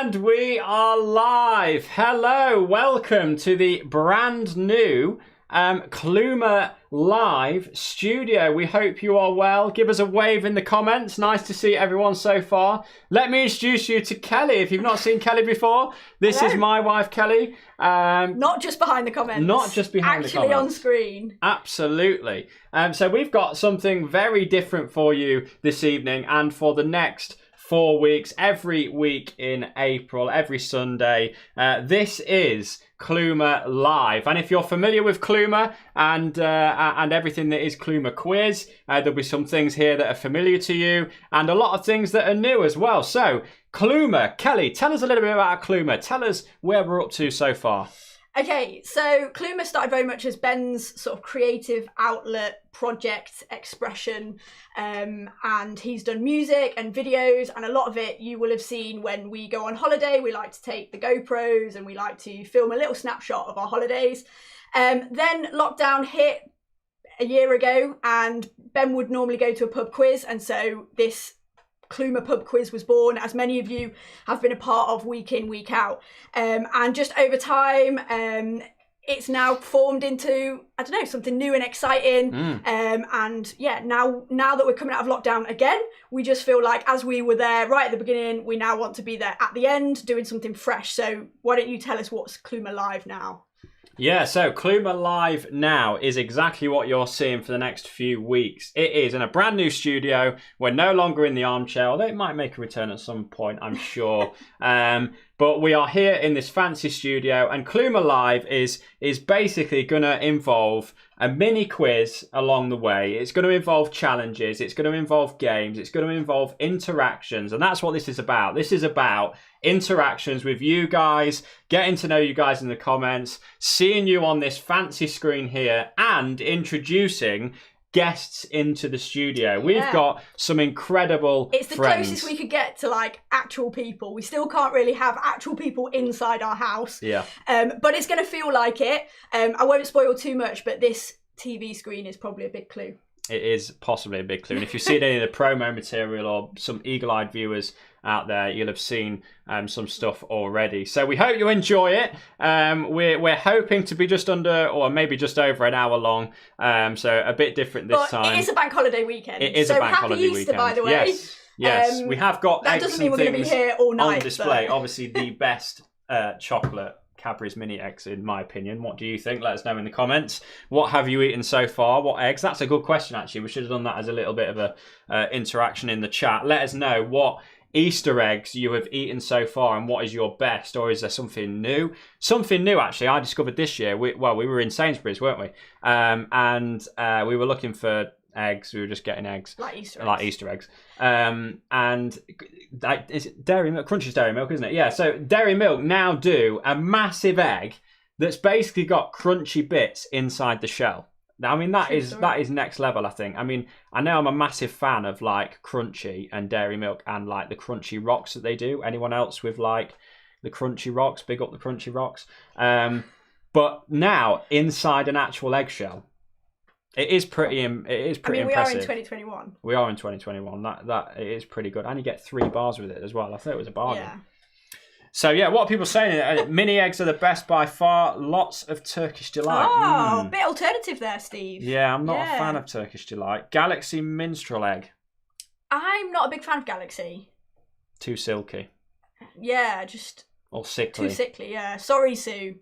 And we are live. Hello, welcome to the brand new Kluma live studio. We hope you are well. Give us a wave in the comments. Nice to see everyone so far. Let me introduce you to Kelly. If you've not seen Kelly before, this is my wife, Kelly. Not just behind the comments. Not just behind the comments. Actually on screen. Absolutely. So we've got something very different for you this evening and for the next 4 weeks, every week in April, every Sunday. This is Kluma Live. And if you're familiar with Kluma and everything that is Kluma Quiz, there'll be some things here that are familiar to you and a lot of things that are new as well. So, Kluma, Kelly, tell us a little bit about Kluma. Tell us where we're up to so far. Okay, so Kluma started very much as Ben's sort of creative outlet, project, expression, and he's done music and videos, and a lot of it you will have seen when we go on holiday. We like to take the GoPros and we like to film a little snapshot of our holidays. Then lockdown hit a year ago and Ben would normally go to a pub quiz, and so this Kluma pub quiz was born, as many of you have been a part of week in, week out. And just over time, it's now formed into, I don't know, something new and exciting. And yeah, now that we're coming out of lockdown again, we just feel like as we were there right at the beginning, we now want to be there at the end, doing something fresh. So why don't you tell us what's Kluma Live now? Yeah, so Kluma Live now is exactly what you're seeing for the next few weeks. It is in a brand new studio. We're no longer in the armchair, although it might make a return at some point, I'm sure. But we are here in this fancy studio, and Kluma Live is basically going to involve a mini quiz along the way. It's going to involve challenges. It's going to involve games. It's going to involve interactions, and that's what this is about. This is about interactions with you guys, getting to know you guys in the comments, seeing you on this fancy screen here, and introducing guests into the studio. We've got some incredible It's the friends. closest we could get to like actual people. We still can't really have actual people inside our house. Yeah. But it's going to feel like it. I won't spoil too much, but this TV screen is probably a big clue. It is possibly a big clue. And if you've seen any of the promo material or some eagle-eyed viewers out there, you'll have seen some stuff already. So we hope you enjoy it. We're hoping to be just under or maybe just over an hour long. So a bit different this time. It is a bank holiday weekend. It is a bank holiday weekend. Easter, by the way. Yes. We have got that eggs doesn't mean and we're going to be things here all night on display. but... Obviously, the best chocolate Cadbury's mini eggs, in my opinion. What do you think? Let us know in the comments. What have you eaten so far? What eggs? That's a good question, actually. We should have done that as a little bit of a interaction in the chat. Let us know what Easter eggs you have eaten so far and what is your best, or is there something new? Something new, actually, I discovered this year. We were in Sainsbury's, weren't we? And we were looking for eggs. We were just getting eggs. Like Easter eggs. And is it Dairy Milk? Crunch's Dairy Milk, isn't it? Yeah, so Dairy Milk now do a massive egg that's basically got crunchy bits inside the shell. Now, I mean, that is next level, I think. I mean, I know I'm a massive fan of, like, Crunchy and Dairy Milk and, like, the Crunchy Rocks that they do. Anyone else with, like, the Crunchy Rocks? Big up the Crunchy Rocks. But now, inside an actual eggshell, it is pretty impressive. We are in 2021. We are in 2021. That it is pretty good. And you get 3 bars with it as well. I thought it was a bargain. Yeah. So, yeah, what are people saying? Mini eggs are the best by far. Lots of Turkish Delight. Oh, a bit alternative there, Steve. Yeah, I'm not a fan of Turkish Delight. Galaxy Minstrel Egg. I'm not a big fan of Galaxy. Too silky. Yeah, just... Or sickly. Too sickly, yeah. Sorry, Sue.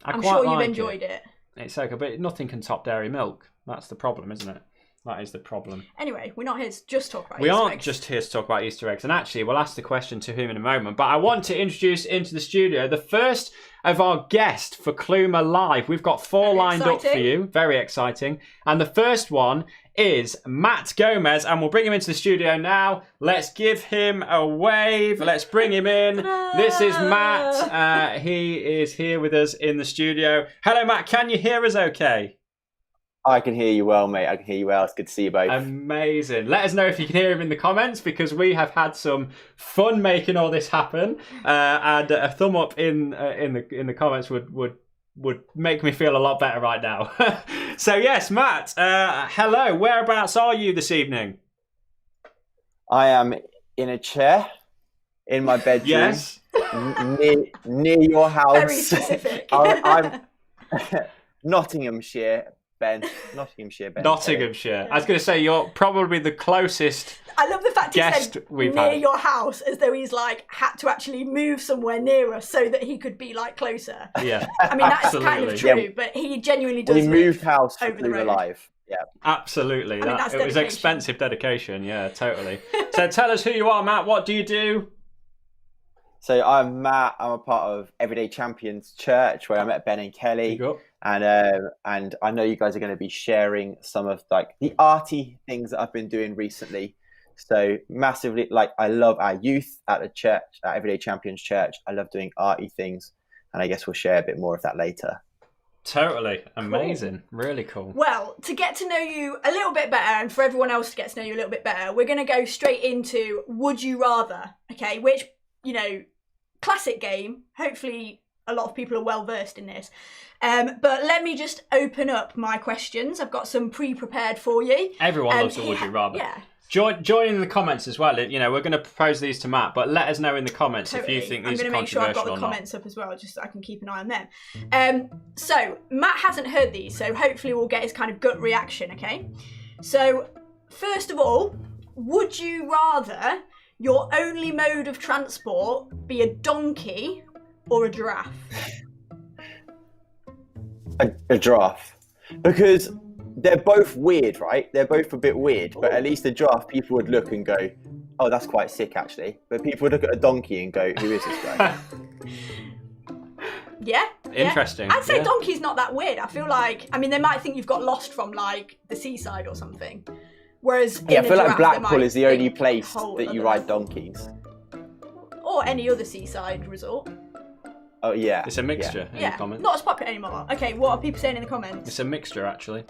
I'm sure you've enjoyed it. It's okay, but nothing can top Dairy Milk. That's the problem, isn't it? That is the problem. Anyway, we're not here to just talk about Easter eggs. We aren't just here to talk about Easter eggs. And actually, we'll ask the question to him in a moment. But I want to introduce into the studio the first of our guests for Kluma Live. We've got 4 lined up for you. Very exciting. And the first one is Matt Gomez. And we'll bring him into the studio now. Let's give him a wave. Let's bring him in. This is Matt. He is here with us in the studio. Hello, Matt. Can you hear us okay? I can hear you well, mate. I can hear you well. It's good to see you both. Amazing. Let us know if you can hear him in the comments, because we have had some fun making all this happen. And a thumb up in the comments would make me feel a lot better right now. So yes, Matt. Hello. Whereabouts are you this evening? I am in a chair in my bedroom. Yes. near your house. Very specific. I'm Nottinghamshire, Ben. Nottinghamshire. I was going to say you're probably the closest. I love the fact he guest said we've near had. your house, as though he's like had to actually move somewhere nearer so that he could be like closer. Yeah, I mean that's absolutely. kind of true, Yeah. but he genuinely does. We live moved house for over the Kluma road. Live. Yeah. Absolutely. I mean, that's It was dedication. expensive dedication. Yeah, totally. So tell us who you are, Matt. What do you do? So I'm Matt. I'm a part of Everyday Champions Church, where I met Ben and Kelly. And I know you guys are going to be sharing some of like the arty things that I've been doing recently. So massively, like I love our youth at the church, at Everyday Champions Church. I love doing arty things, and I guess we'll share a bit more of that later. Totally amazing, really cool. Well, to get to know you a little bit better, and for everyone else to get to know you a little bit better, we're going to go straight into Would You Rather, okay? Which, you know, classic game. Hopefully a lot of people are well versed in this. But let me just open up my questions. I've got some pre-prepared for you. Everyone loves a Would You Rather. Yeah. Join in the comments as well. You know, we're going to propose these to Matt, but let us know in the comments Totally. if you think these are I'm going to make sure I've got controversial the or not. comments up as well, just so I can keep an eye on them. So Matt hasn't heard these, so hopefully we'll get his kind of gut reaction, okay? So first of all, would you rather your only mode of transport be a donkey or a giraffe? A giraffe, because they're both weird, right? They're both a bit weird, but at least a giraffe, people would look and go, "Oh, that's quite sick, actually." But people would look at a donkey and go, "Who is this guy?" Yeah. Interesting. I'd say yeah. donkey's not that weird. I feel like, I mean, they might think you've got lost from like the seaside or something. Whereas Yeah, I in a feel like giraffe, Blackpool they is the only might place think whole that you other ride level. donkeys. Or any other seaside resort. Oh yeah, It's a mixture in the Yeah, comments. not as popular anymore. Okay, what are people saying in the comments? It's a mixture, actually.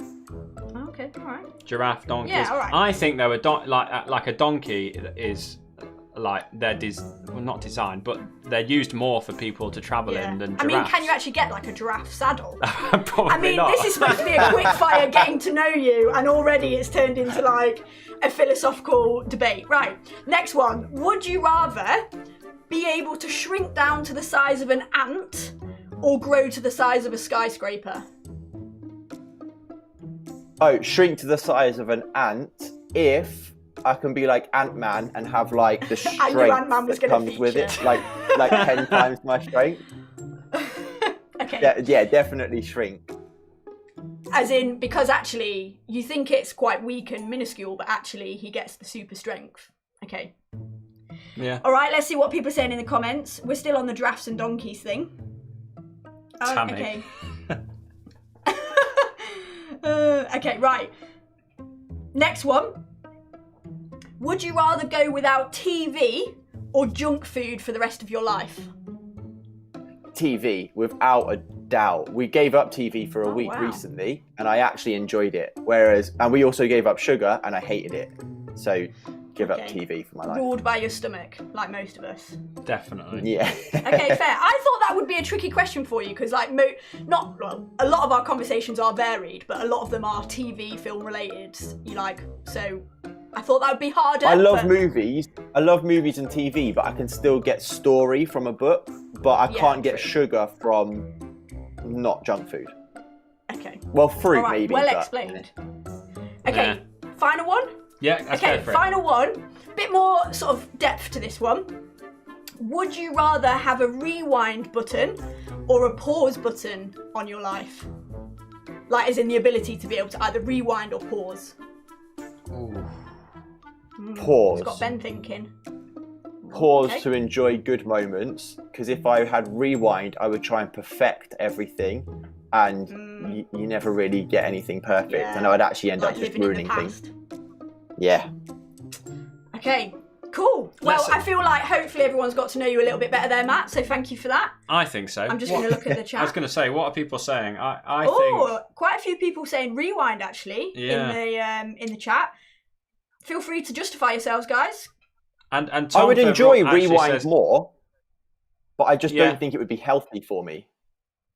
Okay, all right. Giraffe, donkeys. Yeah, all right. I think though, like a donkey is like well, not designed, but they're used more for people to travel in than giraffes. I mean, can you actually get like a giraffe saddle? Probably I mean, not. this is supposed to be a quick fire getting to know you, and already it's turned into like a philosophical debate. Right, next one. Would you rather be able to shrink down to the size of an ant or grow to the size of a skyscraper? Oh, shrink to the size of an ant if I can be like Ant-Man and have like the I knew strength Ant-Man was that gonna comes with it, feature. like 10 times my strength. Okay. Yeah, definitely shrink. As in, because actually you think it's quite weak and minuscule, but actually he gets the super strength. Okay. Yeah. All right, let's see what people are saying in the comments. We're still on the giraffes and donkeys thing. Oh, Tammy. okay. Okay, right. Next one. Would you rather go without TV or junk food for the rest of your life? TV, without a doubt. We gave up TV for a week wow. recently, and I actually enjoyed it. And we also gave up sugar, and I hated it. So, give up Okay. TV for my life. Ruled by your stomach, like most of us. Definitely. Yeah. Okay, fair. I thought that would be a tricky question for you because, like, a lot of our conversations are varied, but a lot of them are TV, film related. So I thought that would be harder. I love but- movies. I love movies and TV, but I can still get story from a book, but I Yeah, can't get true. sugar from not junk food. Okay. Well, fruit All right. maybe. Well but- explained. Okay. Final one. Yeah, let's Okay. go for Final one. Bit more sort of depth to this one. Would you rather have a rewind button or a pause button on your life? Like, as in the ability to be able to either rewind or pause. it. Ooh. Pause. It's got Ben thinking. Pause Okay. to enjoy good moments, because if I had rewind, I would try and perfect everything, and you never really get anything perfect, Yeah. and I would actually end Like up just living in ruining the things. past. Yeah. Okay, cool. Well, Let's- I feel like hopefully everyone's got to know you a little bit better there, Matt. So thank you for that. I think so. I'm just going to look at the chat. I was going to say, what are people saying? I Oh, think. quite a few people saying rewind actually Yeah. in the chat. Feel free to justify yourselves, guys. And I Tom would Favourite enjoy actually rewind says- more, but I just Yeah. don't think it would be healthy for me.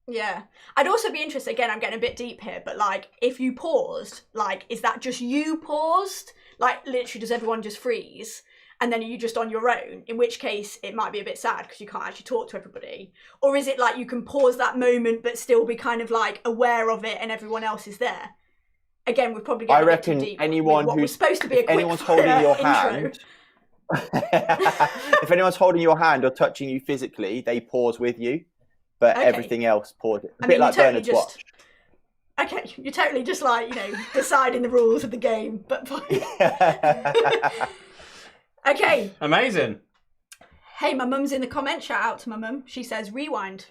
Yeah. I'd also be interested, again, I'm getting a bit deep here, but like, if you paused, like, is that just you paused? Like, literally, does everyone just freeze? and then are you just on your own? In which case it might be a bit sad because you can't actually talk to everybody. Or is it like you can pause that moment but still be kind of like aware of it and everyone else is there? Again, we're probably getting I reckon too deep anyone what who's was supposed to be a quick anyone's holding your intro. hand, if anyone's holding your hand or touching you physically, they pause with you, but everything else pause it. A bit like Bernard's watch. Okay, you're totally just like, deciding the rules of the game, but fine. Okay. Amazing. Hey, my mum's in the comments. Shout out to my mum. She says rewind.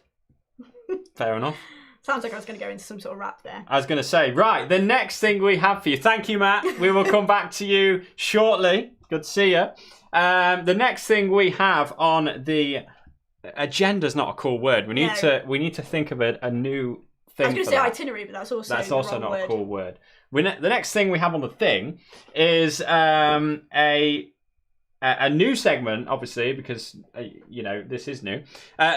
Fair enough. Sounds like I was going to go into some sort of rap there. I was going to say, right, the next thing we have for you. Thank you, Matt. We will come back to you shortly. Good to see you. The next thing we have on the agenda's not a cool word. We need to think of a new thing. I was going to say itinerary, but that's also not word. A cool word. The next thing we have on the thing is a new segment, obviously, because this is new.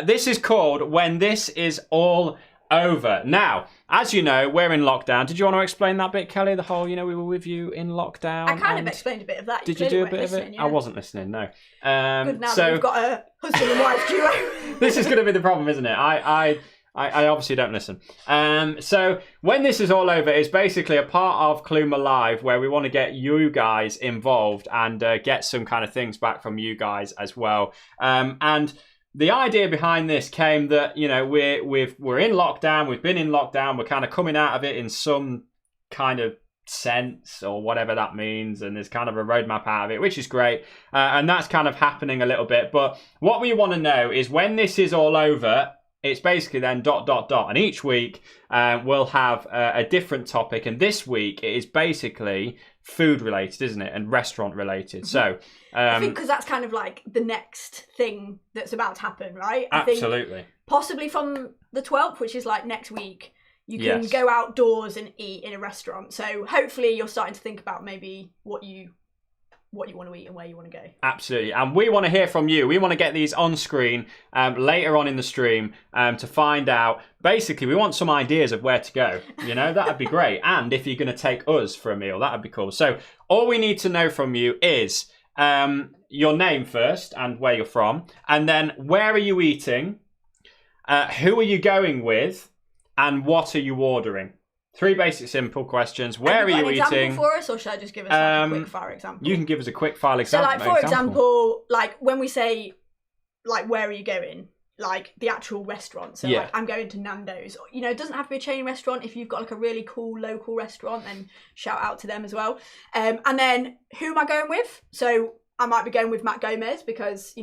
This is called When This Is All Over. Now, as you know, we're in lockdown. Did you want to explain that bit, Kelly? The whole, we were with you in lockdown. I kind of explained a bit of that. Did you do a bit of it? Yeah. I wasn't listening, no. Good, now that we've got a husband and wife duo. This is going to be the problem, isn't it? I obviously don't listen. So When This Is All Over is basically a part of Kluma Live where we want to get you guys involved and get some kind of things back from you guys as well. And the idea behind this came that, we're in lockdown, we've been in lockdown, we're kind of coming out of it in some kind of sense or whatever that means, and there's kind of a roadmap out of it, which is great. And that's kind of happening a little bit. But what we want to know is when this is all over, it's basically then ... And each week we'll have a different topic. And this week it is basically food related, isn't it? And restaurant related. So I think because that's kind of like the next thing that's about to happen, right? Absolutely. I think possibly from the 12th, which is like next week, you can go outdoors and eat in a restaurant. So hopefully you're starting to think about maybe what you want to eat and where you want to go. Absolutely. And we want to hear from you. We want to get these on screen later on in the stream to find out. Basically, we want some ideas of where to go. That'd be great. And if you're going to take us for a meal, that'd be cool. So all we need to know from you is your name first and where you're from. And then where are you eating? Who are you going with? And what are you ordering? 3 basic, simple questions. Where are you eating? Example for us, or should I just give us a quick fire example? You can give us a quick fire example. So, for example, when we say, where are you going? The actual restaurant. So, I'm going to Nando's. It doesn't have to be a chain restaurant. If you've got a really cool local restaurant, then shout out to them as well. And then who am I going with? So, I might be going with Matt Gomez because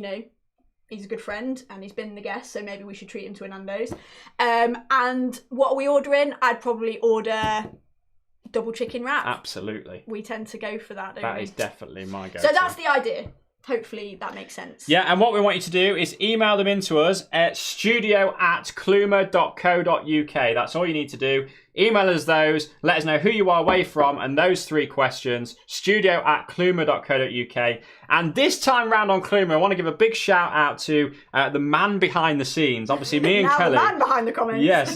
he's a good friend and he's been the guest, so maybe we should treat him to a Nando's. And what are we ordering? I'd probably order double chicken wrap. Absolutely. We tend to go for that, don't we? That is definitely my go-to. So that's the idea. Hopefully that makes sense. Yeah, and what we want you to do is email them into us at studio@kluma.co.uk. That's all you need to do. Email us those, let us know who you are away from, and those 3 questions, studio@kluma.co.uk. And this time round on Kluma, I want to give a big shout out to the man behind the scenes. Obviously, me and now Kelly. The man behind the comments. Yes.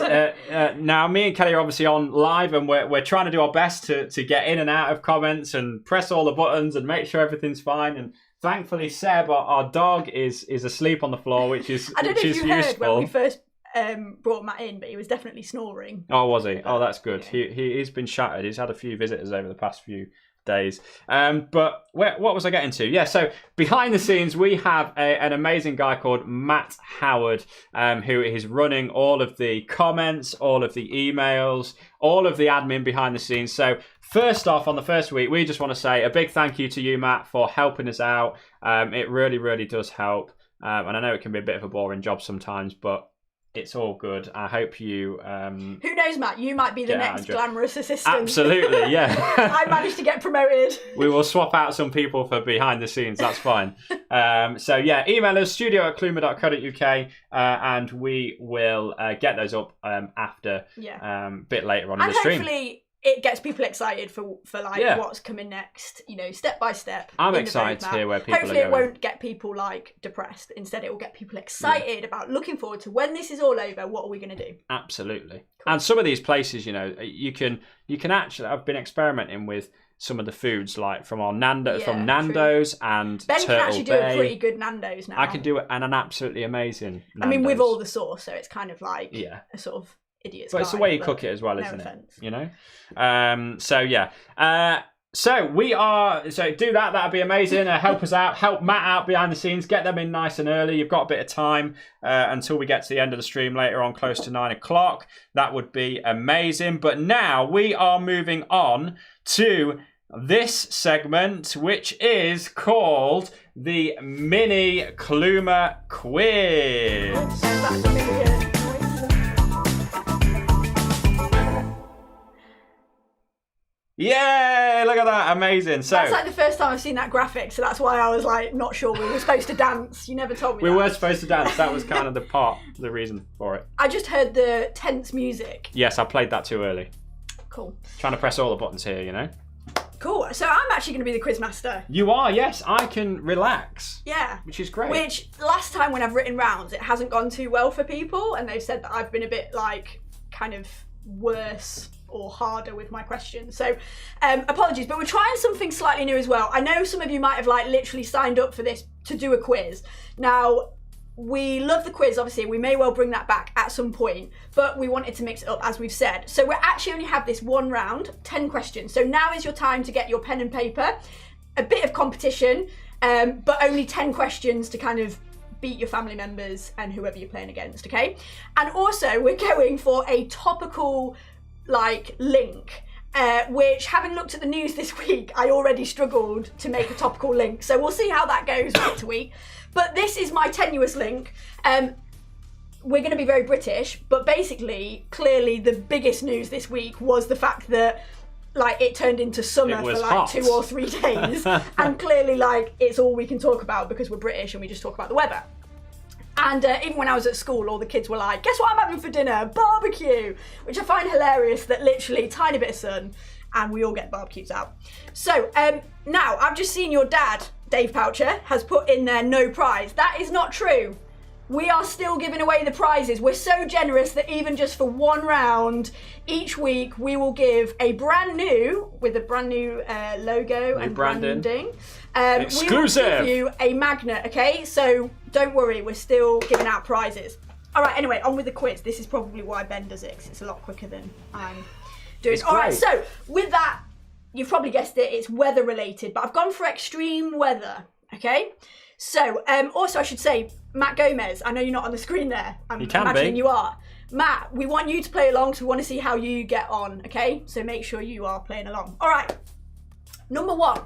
Now, me and Kelly are obviously on live, and we're trying to do our best to get in and out of comments and press all the buttons and make sure everything's fine. And thankfully, Seb, our dog, is asleep on the floor, which is I don't know if you useful. heard when we first brought Matt in, but he was definitely snoring. Oh, was he? Oh, that's good. Yeah. He's been shattered. He's had a few visitors over the past few days. But what was I getting to? Yeah, so behind the scenes, we have an amazing guy called Matt Howard, who is running all of the comments, all of the emails, all of the admin behind the scenes. So first off, on the first week, we just want to say a big thank you to you, Matt, for helping us out. It really, really does help. And I know it can be a bit of a boring job sometimes, but it's all good. I hope you... Who knows, Matt? You might be the next glamorous assistant. Absolutely, yeah. I managed to get promoted. We will swap out some people for behind the scenes. That's fine. So, yeah, email us, studio@kluma.co.uk, and we will get those up after a bit later on in the stream. Hopefully it gets people excited for what's coming next, step by step. I'm excited to hear where people Hopefully are going. It won't get people depressed. Instead, it will get people excited about looking forward to when this is all over. What are we going to do? Absolutely. Cool. And some of these places, you can actually. I've been experimenting with some of the foods, like from Nando's and Ben Turtle can actually do a pretty good Nando's now. I can do it, and an absolutely amazing Nando's. I mean, with all the sauce, so it's kind of like a sort of idiot's But guide, it's the way you cook it as well, no isn't offense. it? You know? So we are. So do that. That'd be amazing. Help us out. Help Matt out behind the scenes. Get them in nice and early. You've got a bit of time until we get to the end of the stream later on, close to 9 o'clock. That would be amazing. But now we are moving on to this segment, which is called the Mini Kluma Quiz. That's really good. Yay! Look at that, amazing. So that's like the first time I've seen that graphic, so that's why I was like not sure we were supposed to dance. You never told me. We were supposed to dance. That was kind of the reason for it. I just heard the tense music. Yes, I played that too early. Cool. Trying to press all the buttons here, you know. Cool. So I'm actually going to be the quizmaster. You are, yes. I can relax. Yeah. Which is great. Which last time when I've written rounds, it hasn't gone too well for people, and they've said that I've been a bit like kind of worse or harder with my questions. So apologies, but we're trying something slightly new as well. I know some of you might have like literally signed up for this to do a quiz. Now, we love the quiz, obviously. We may well bring that back at some point, but we wanted to mix it up, as we've said. So we actually only have this one round, 10 questions. So now is your time to get your pen and paper, a bit of competition, but only 10 questions to kind of beat your family members and whoever you're playing against, okay? And also, we're going for a topical like link, which, having looked at the news this week, I already struggled to make a topical link. So we'll see how that goes week to week. But this is my tenuous link. We're going to be very British, but basically, clearly, the biggest news this week was the fact that like it turned into summer for like hot. 2 or 3 days, and clearly, like it's all we can talk about because we're British and we just talk about the weather. And even when I was at school, all the kids were like, guess what I'm having for dinner? Barbecue! Which I find hilarious that literally tiny bit of sun and we all get barbecues out. So now I've just seen your dad, Dave Poucher, has put in there no prize. That is not true. We are still giving away the prizes. We're so generous that even just for one round each week, we will give a brand new, with a brand new logo and branding. Exclusive! We will give you a magnet, okay? So don't worry, we're still giving out prizes. All right, anyway, on with the quiz. This is probably why Ben does it, 'cause it's a lot quicker than I'm doing. All right, so with that, you've probably guessed it, it's weather related, but I've gone for extreme weather, okay? So, also I should say, Matt Gomez, I know you're not on the screen there. I'm imagining you are. Matt, we want you to play along, so we want to see how you get on, okay? So make sure you are playing along. All right, number 1.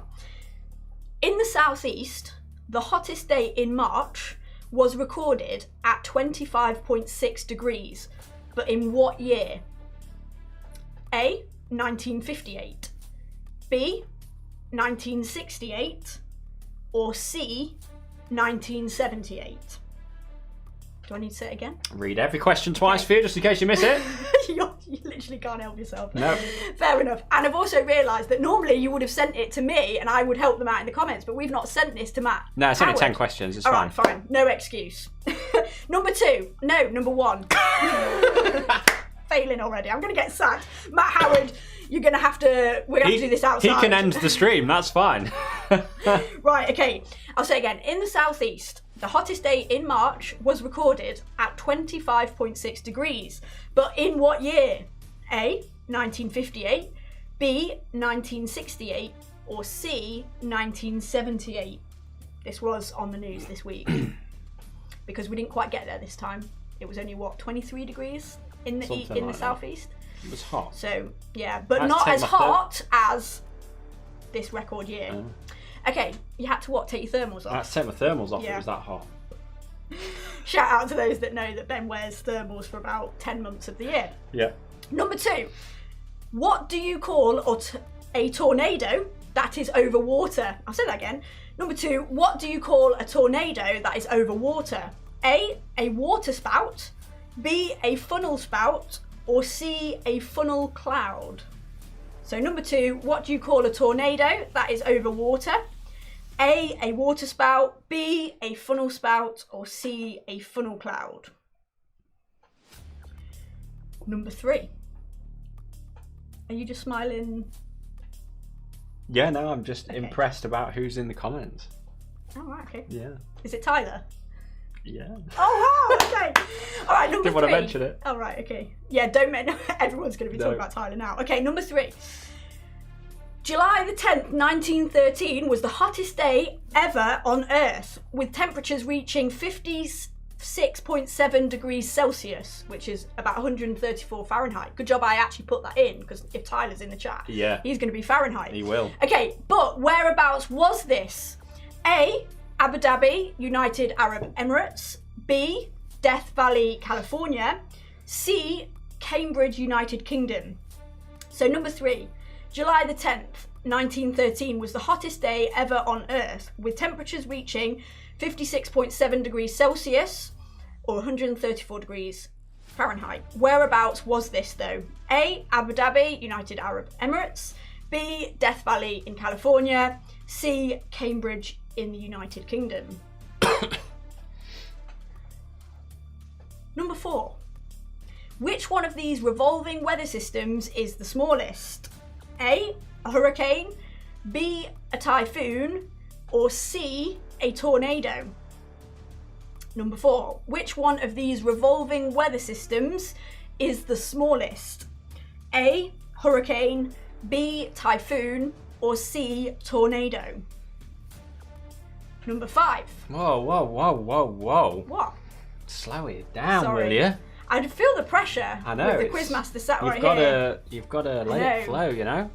In the southeast, the hottest day in March was recorded at 25.6 degrees, but in what year? A, 1958, B, 1968, or C, 1978. Do I need to say it again? Read every question twice for you, just in case you miss it. You literally can't help yourself. No. Fair enough. And I've also realised that normally you would have sent it to me and I would help them out in the comments, but we've not sent this to Matt. No, it's only 10 questions, it's All fine. Right, fine. No excuse. Number 1. Failing already. I'm going to get sacked. Matt Howard, we're going to have to do this outside. He can end the stream, that's fine. Right, okay. I'll say again. In the southeast, the hottest day in March was recorded at 25.6 degrees. But in what year? A, 1958, B, 1968, or C, 1978? This was on the news this week. Because we didn't quite get there this time. It was only, 23 degrees in the southeast? It was hot. So, yeah, but not as hot as this record year. Okay, you had to take your thermals off? I had to take my thermals off, It was that hot. Shout out to those that know that Ben wears thermals for about 10 months of the year. Yeah. Number 2, what do you call a tornado that is over water? I'll say that again. Number 2, what do you call a tornado that is over water? A water spout, B, a funnel spout, or C, a funnel cloud? So number 2, what do you call a tornado that is over water? A water spout, B, a funnel spout, or C, a funnel cloud? Number 3. Are you just smiling Yeah, no, I'm just impressed about who's in the comments. Oh, right, okay. Yeah. Is it Tyler? Yeah. Oh, wow, okay. All right, number 3. Didn't want to mention it. Oh, right, okay. Yeah, don't mention. Everyone's going to be talking about Tyler now. Okay, number 3. July the 10th, 1913 was the hottest day ever on Earth, with temperatures reaching 56.7 degrees Celsius, which is about 134 Fahrenheit. Good job I actually put that in, because if Tyler's in the chat, he's going to be Fahrenheit. He will. Okay, but whereabouts was this? A, Abu Dhabi, United Arab Emirates. B, Death Valley, California. C, Cambridge, United Kingdom. So number 3, July the 10th, 1913 was the hottest day ever on Earth, with temperatures reaching 56.7 degrees Celsius or 134 degrees Fahrenheit. Whereabouts was this though? A, Abu Dhabi, United Arab Emirates. B, Death Valley in California. C, Cambridge in the United Kingdom. Number 4. Which one of these revolving weather systems is the smallest? A, a hurricane. B, a typhoon. Or C, a tornado? Number 4. Which one of these revolving weather systems is the smallest? A, hurricane. B, typhoon. Or C, tornado? Number 5. Whoa. What? Slow it down, Sorry. will you? I feel the pressure. I know. With the quizmaster sat right here. You've got to let it flow, you know?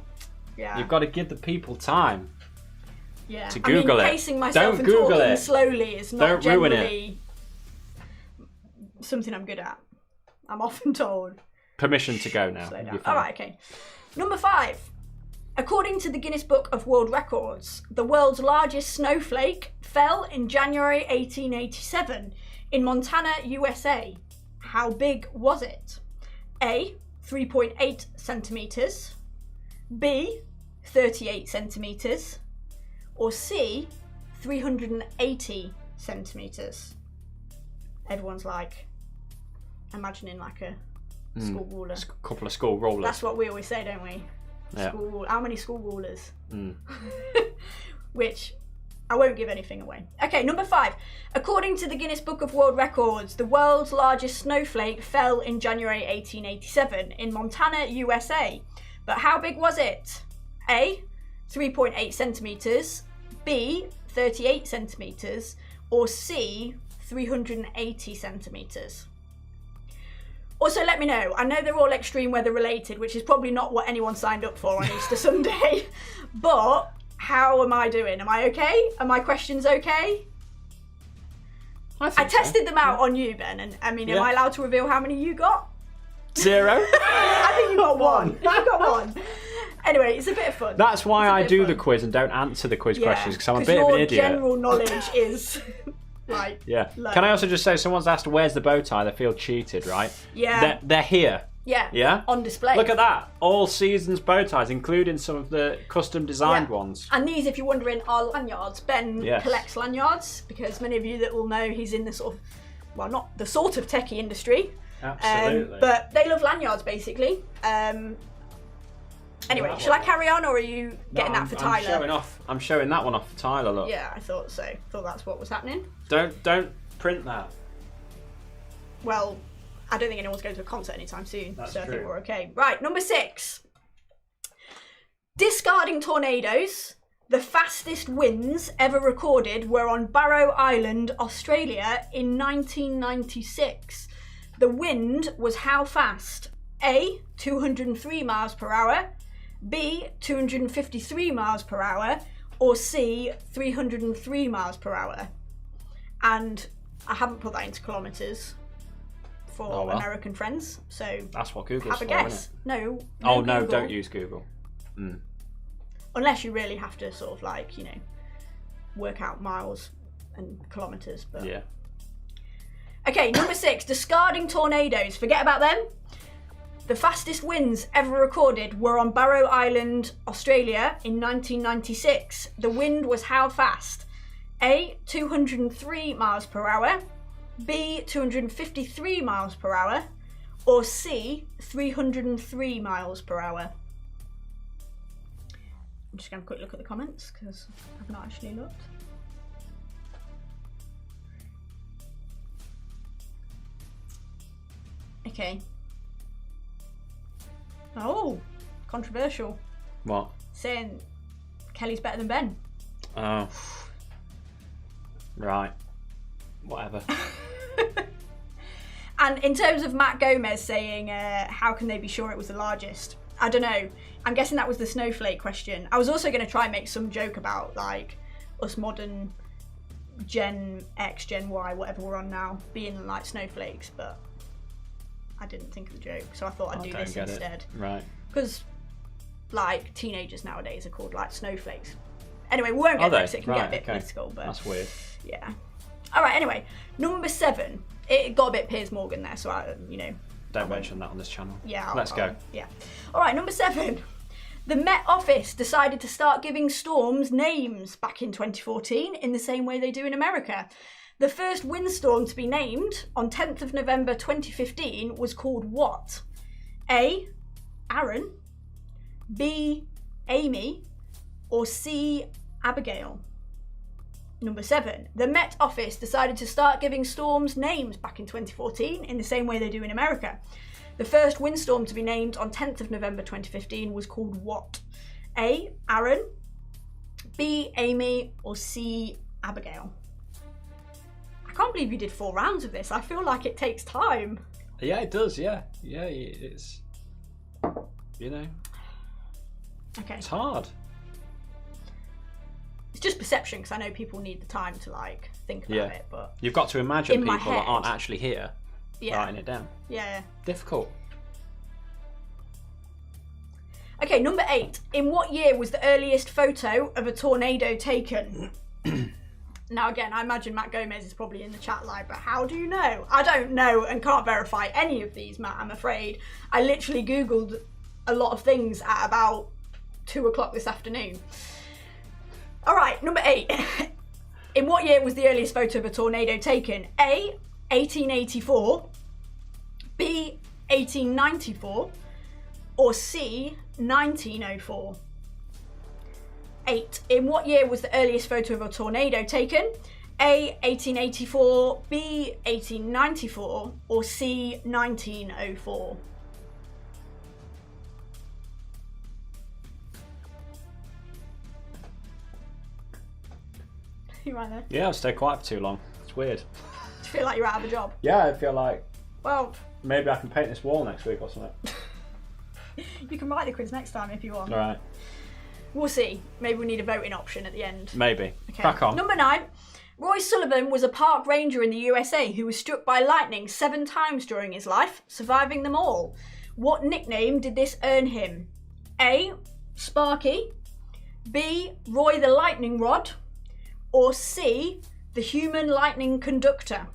Yeah. You've got to give the people time to Google it. Pacing myself Don't and Google talking it. slowly is not Don't ruin generally something I'm good at. I'm often told. Permission to go now. Slow down. All right, okay. Number 5. According to the Guinness Book of World Records, the world's largest snowflake fell in January 1887 in Montana, USA. How big was it? A, 3.8 centimetres. B, 38 centimetres. Or C, 380 centimetres. Everyone's like imagining like a school ruler. A couple of school rollers. That's what we always say, don't we? Yeah. How many school rulers? Which I won't give anything away. Okay, number 5. According to the Guinness Book of World Records, the world's largest snowflake fell in January 1887 in Montana, USA. But how big was it? A, 3.8 centimetres. B, 38 centimetres. Or C, 380 centimetres. Also, let me know. I know they're all extreme weather related, which is probably not what anyone signed up for on Easter Sunday. But how am I doing? Am I okay? Are my questions okay? I tested them out on you, Ben, and I mean, am I allowed to reveal how many you got? 0. I think you got 1. You got 1. Anyway, it's a bit of fun. That's why I do the quiz and don't answer the quiz questions, because I'm a bit of an idiot. Your general knowledge is like low. Can I also just say, someone's asked where's the bow tie? They feel cheated, right? Yeah. They're here. Yeah. Yeah. On display. Look at that. All seasons bow ties, including some of the custom designed ones. And these, if you're wondering, are lanyards. Ben collects lanyards because many of you that will know he's in the sort of, well, not the sort of techie industry. Absolutely. But they love lanyards, basically. Anyway, shall I carry on, or are you getting that for Tyler? I'm showing that one off for Tyler. Look. Yeah, I thought so. Thought that's what was happening. Don't print that. Well, I don't think anyone's going to a concert anytime soon, That's so I true. think we're okay. Right, number 6. Discarding tornadoes, the fastest winds ever recorded were on Barrow Island, Australia in 1996. The wind was how fast? A, 203 miles per hour. B, 253 miles per hour. Or C, 303 miles per hour. And I haven't put that into kilometres for American friends, so that's what Google's have a for, guess. isn't it? No, no, Google. don't use Google. Unless you really have to sort of like, you know, work out miles and kilometres. But yeah. Okay, number 6, discarding tornadoes. Forget about them. The fastest winds ever recorded were on Barrow Island, Australia in 1996. The wind was how fast? A, 203 miles per hour. B, 253 miles per hour. Or C, 303 miles per hour. I'm just going to have a quick look at the comments because I've not actually looked. Okay. Oh, controversial. What? Saying Kelly's better than Ben. Oh. Right. Whatever. And in terms of Matt Gomez saying, how can they be sure it was the largest? I don't know. I'm guessing that was the snowflake question. I was also going to try and make some joke about, like, us modern Gen X, Gen Y, whatever we're on now, being like snowflakes, but I didn't think of the joke, so I thought I'd do this instead. Right. Because, like, teenagers nowadays are called, like, snowflakes. Anyway, we won't get into this. It can get a bit political, but... That's weird. Yeah. All right, anyway. Number 7. It got a bit Piers Morgan there, so I, Don't mention that on this channel. Yeah. Let's go. Yeah. All right, number 7. The Met Office decided to start giving storms names back in 2014 in the same way they do in America. The first windstorm to be named on 10th of November 2015 was called what? A. Aaron, B. Amy, or C. Abigail? Number 7. The Met Office decided to start giving storms names back in 2014 in the same way they do in America. The first windstorm to be named on 10th of November 2015 was called what? A. Aaron, B. Amy, or C. Abigail? I can't believe you did 4 rounds of this. I feel like it takes time. Yeah, it does, yeah. Yeah, it's... Okay. It's hard. It's just perception, because I know people need the time to, like, think about it, but... You've got to imagine people that aren't actually here writing it down. Yeah. Difficult. Okay, number 8. In what year was the earliest photo of a tornado taken? Now, again, I imagine Matt Gomez is probably in the chat live, but how do you know? I don't know and can't verify any of these, Matt, I'm afraid. I literally Googled a lot of things at about 2 o'clock this afternoon. All right, number 8. In what year was the earliest photo of a tornado taken? A. 1884, B. 1894, or C. 1904? 8. In what year was the earliest photo of a tornado taken? A. 1884, B. 1894, or C. 1904? You right there? Yeah, I've stayed quiet for too long. It's weird. Do you feel like you're out of a job? Yeah, I feel like... Well... Maybe I can paint this wall next week or something. You can write the quiz next time if you want. All right. We'll see. Maybe we need a voting option at the end. Maybe. Okay. Crack on. Number 9. Roy Sullivan was a park ranger in the USA who was struck by lightning 7 times during his life, surviving them all. What nickname did this earn him? A. Sparky, B. Roy the Lightning Rod, or C. the Human Lightning Conductor?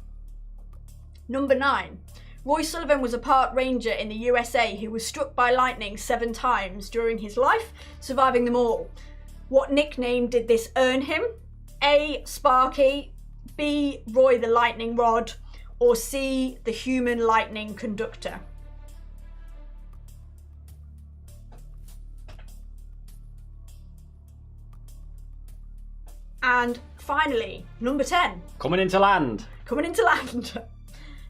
Number 9. Roy Sullivan was a park ranger in the USA who was struck by lightning 7 times during his life, surviving them all. What nickname did this earn him? A. Sparky, B. Roy the Lightning Rod, or C. the Human Lightning Conductor? And finally, number 10. Coming into land. Coming into land.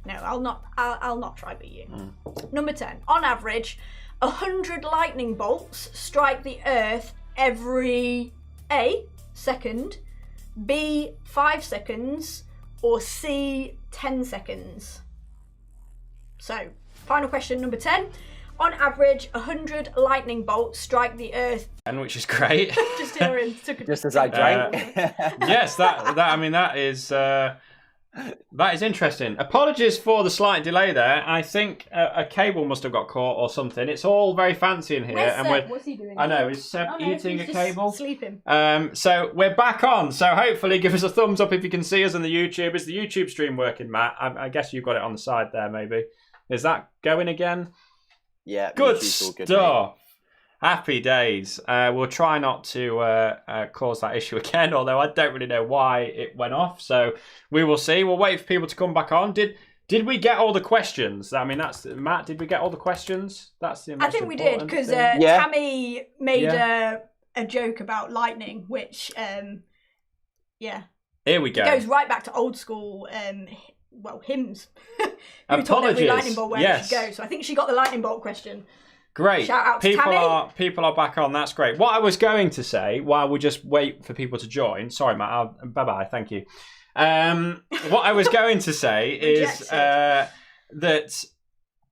No, I'll not try beat you. Number 10. On average, 100 lightning bolts strike the Earth every A. second, B. 5 seconds, or C. 10 seconds. So, final question, number 10. On average, 100 lightning bolts strike the Earth. And which is great. Just hearing. Just as I drank. Yes, that is interesting. Apologies for the slight delay there. I think a cable must have got caught or something. It's all very fancy in here. What's he doing? I know, is Seb eating a cable? Sleeping. So we're back on. So hopefully give us a thumbs up if you can see us on the YouTube. Is the YouTube stream working, Matt? I guess you've got it on the side there, maybe. Is that going again? Yeah. Good stuff. Happy days. We'll try not to cause that issue again, although I don't really know why it went off. So we will see. We'll wait for people to come back on. Did we get all the questions? I mean, that's Matt. Did we get all the questions? That's the most I think we did, because thing. Tammy made a a joke about lightning, which, yeah. Here we go. It goes right back to old school, hymns. Who told every lightning bolt where it should go. So I think she got the lightning bolt question. Great. Shout out to Tammy. People are back on. That's great. What I was going to say, while we just wait for people to join. Sorry, Matt. Bye-bye. Thank you. What I was going to say is that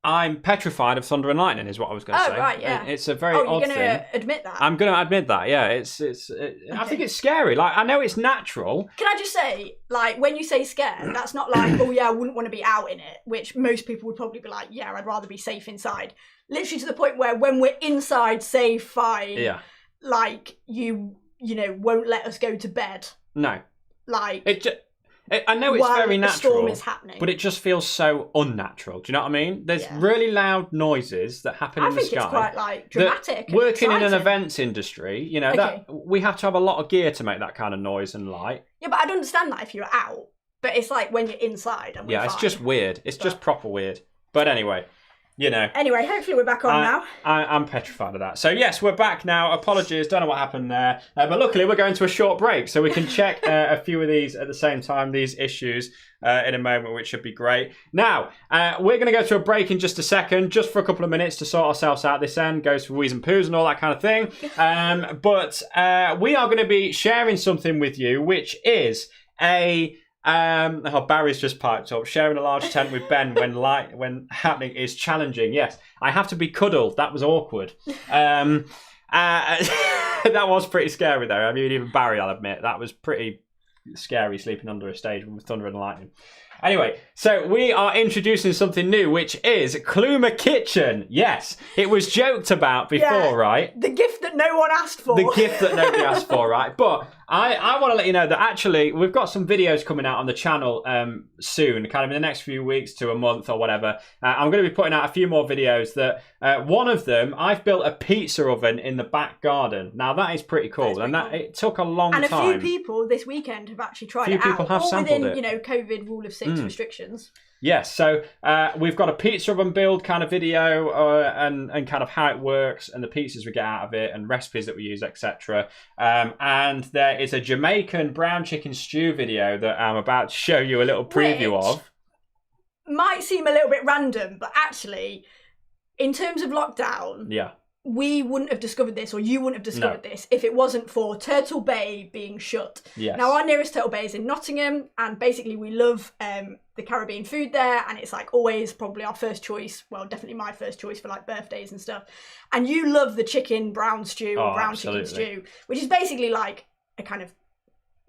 I'm petrified of thunder and lightning. Is what I was going to say. Oh right, yeah. It's a very odd thing. You're going to admit that? I'm going to admit that. Yeah. Okay. I think it's scary. Like, I know it's natural. Can I just say, like, when you say scared, that's not like, oh yeah, I wouldn't want to be out in it, which most people would probably be like, yeah, I'd rather be safe inside. Literally to the point where when we're inside, safe, fine, like, you know, won't let us go to bed. No. Like, I know it's very natural, the storm is happening, but it just feels so unnatural. Do you know what I mean? There's really loud noises that happen in the sky. I think it's quite like dramatic. Working in an events industry, you know, that we have to have a lot of gear to make that kind of noise and light. Yeah, but I'd understand that if you're out. But it's like when you're inside. And it's just weird. It's just proper weird. But anyway. You know. Anyway, hopefully we're back on now. I'm petrified of that. So yes, we're back now. Apologies, don't know what happened there. But luckily we're going to a short break, so we can check a few of these at the same time, these issues, in a moment, which should be great. Now, we're going to go to a break in just a second, just for a couple of minutes to sort ourselves out this end, goes for wheeze and poos and all that kind of thing. But we are going to be sharing something with you, which is Barry's just piped up. Sharing a large tent with Ben when happening is challenging. Yes, I have to be cuddled. That was awkward. That was pretty scary, though. I mean, even Barry, I'll admit, that was pretty scary sleeping under a stage with thunder and lightning. Anyway, so we are introducing something new, which is Kluma Kitchen. Yes, it was joked about before, right? The gift that no one asked for. The gift that nobody asked for, right? But I want to let you know that actually we've got some videos coming out on the channel soon, kind of in the next few weeks to a month or whatever. I'm going to be putting out a few more videos that one of them, I've built a pizza oven in the back garden. Now that is pretty cool. It took a long time. And a few people this weekend have actually tried it out. A few people have sampled within, it. You know, COVID rule of 6 restrictions. Yes, so we've got a pizza oven build kind of video and kind of how it works and the pizzas we get out of it and recipes that we use, etc. And there is a Jamaican brown chicken stew video that I'm about to show you a little preview of. Might seem a little bit random, but actually, in terms of lockdown, we wouldn't have discovered this, or you wouldn't have discovered this, if it wasn't for Turtle Bay being shut. Yes. Now, our nearest Turtle Bay is in Nottingham, and basically we love the Caribbean food there, and it's like always probably our first choice, well, definitely my first choice for like birthdays and stuff. And you love the chicken brown stew, or brown chicken stew, which is basically like a kind of,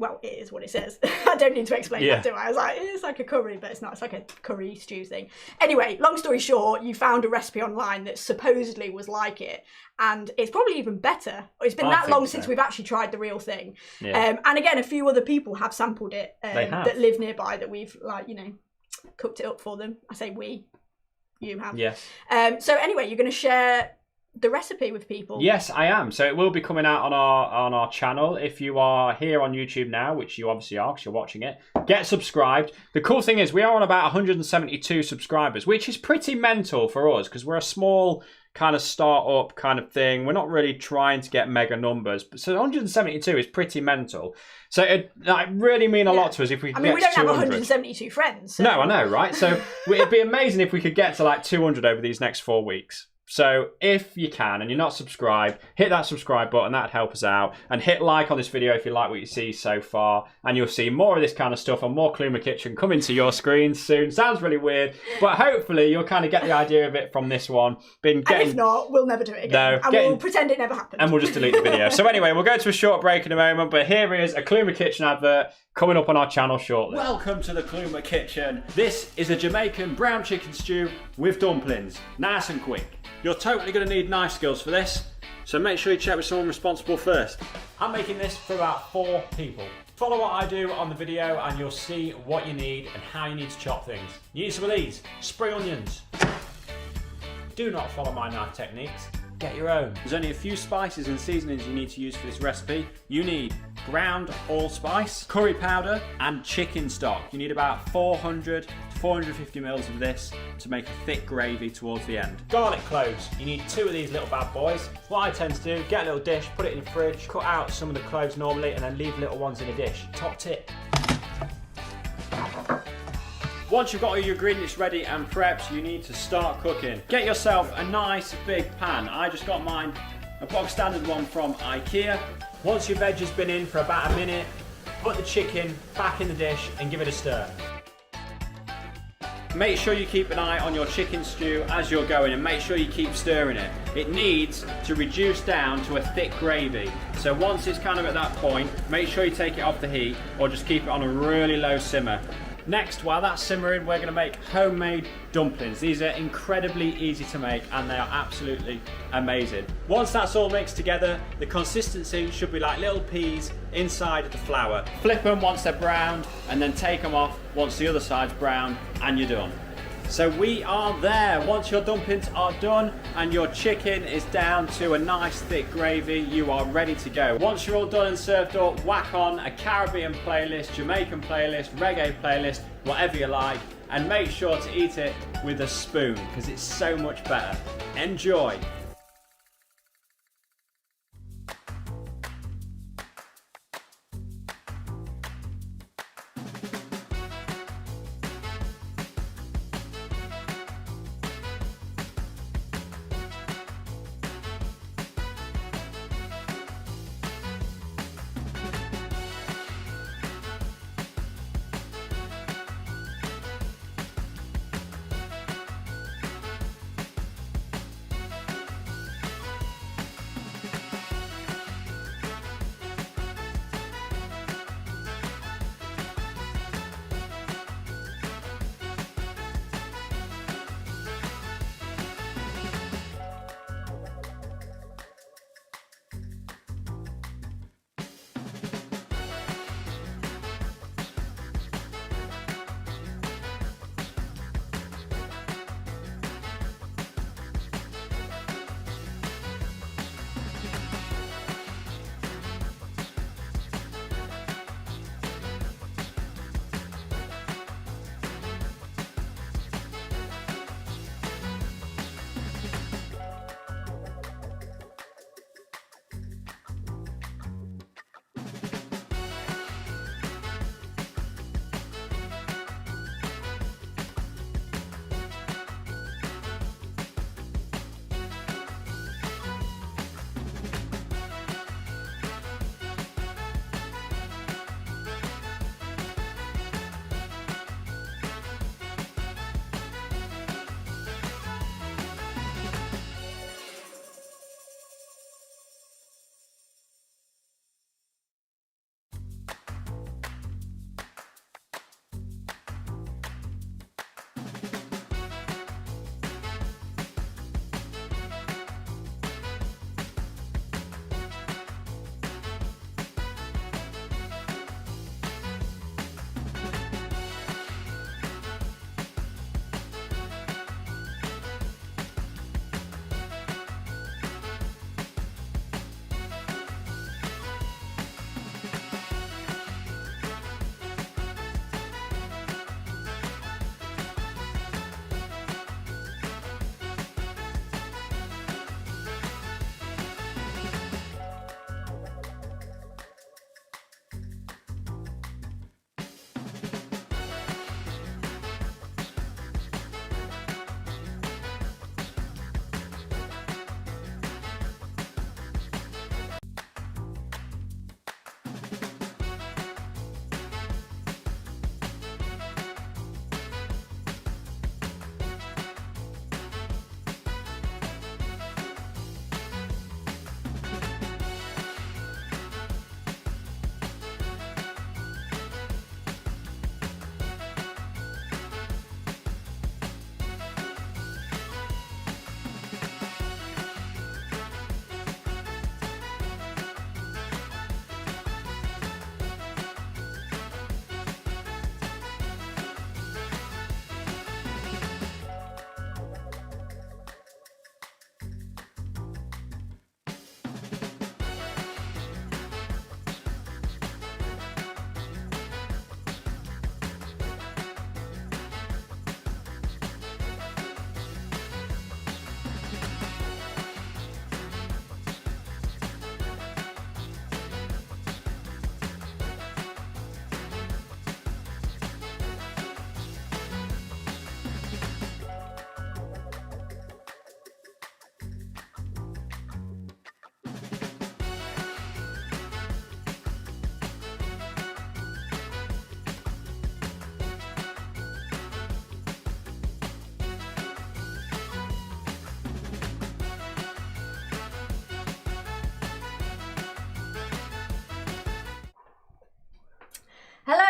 well, it is what it says. I don't need to explain that, do I? I was like, it's like a curry, but it's not. It's like a curry stew thing. Anyway, long story short, you found a recipe online that supposedly was like it. And it's probably even better. It's been that long since we've actually tried the real thing. Yeah. And again, a few other people have sampled it that live nearby that we've, like, you know, cooked it up for them. I say we. You have. Yes. So anyway, you're going to share the recipe with people. Yes, I am. So it will be coming out on our channel. If you are here on YouTube now, which you obviously are because you're watching it, get subscribed. The cool thing is we are on about 172 subscribers, which is pretty mental for us because we're a small kind of start-up kind of thing. We're not really trying to get mega numbers, but so 172 is pretty mental. So it really mean a lot to us if we could get to 200. We don't have 172 friends. So. No, I know, right? So it'd be amazing if we could get to like 200 over these next 4 weeks. So if you can and you're not subscribed, hit that subscribe button, that'd help us out. And hit like on this video if you like what you see so far. And you'll see more of this kind of stuff and more Kluma Kitchen coming to your screens soon. Sounds really weird, but hopefully you'll kind of get the idea of it from this one. And if not, we'll never do it again. We'll pretend it never happened. And we'll just delete the video. So anyway, we'll go to a short break in a moment, but here is a Kluma Kitchen advert coming up on our channel shortly. Welcome to the Kluma Kitchen. This is a Jamaican brown chicken stew with dumplings. Nice and quick. You're totally going to need knife skills for this, so make sure you check with someone responsible first. I'm making this for about 4 people. Follow what I do on the video and you'll see what you need and how you need to chop things. You need some of these, spring onions. Do not follow my knife techniques, get your own. There's only a few spices and seasonings you need to use for this recipe. You need ground allspice, curry powder and chicken stock. You need about 400 to 450 mils of this to make a thick gravy towards the end. Garlic cloves. You need 2 of these little bad boys. What I tend to do, get a little dish, put it in the fridge, cut out some of the cloves normally, and then leave little ones in a dish. Top tip. Once you've got all your ingredients ready and prepped, you need to start cooking. Get yourself a nice big pan. I just got mine, a box standard one from IKEA. Once your veg has been in for about a minute, put the chicken back in the dish and give it a stir. Make sure you keep an eye on your chicken stew as you're going, and make sure you keep stirring it. It needs to reduce down to a thick gravy. So once it's kind of at that point, make sure you take it off the heat or just keep it on a really low simmer. Next, while that's simmering, we're going to make homemade dumplings. These are incredibly easy to make and they are absolutely amazing. Once that's all mixed together, the consistency should be like little peas inside of the flour. Flip them once they're browned and then take them off once the other side's brown and you're done. So we are there. Once your dumplings are done and your chicken is down to a nice thick gravy, you are ready to go. Once you're all done and served up, whack on a Caribbean playlist, Jamaican playlist, reggae playlist, whatever you like, and make sure to eat it with a spoon because it's so much better. Enjoy.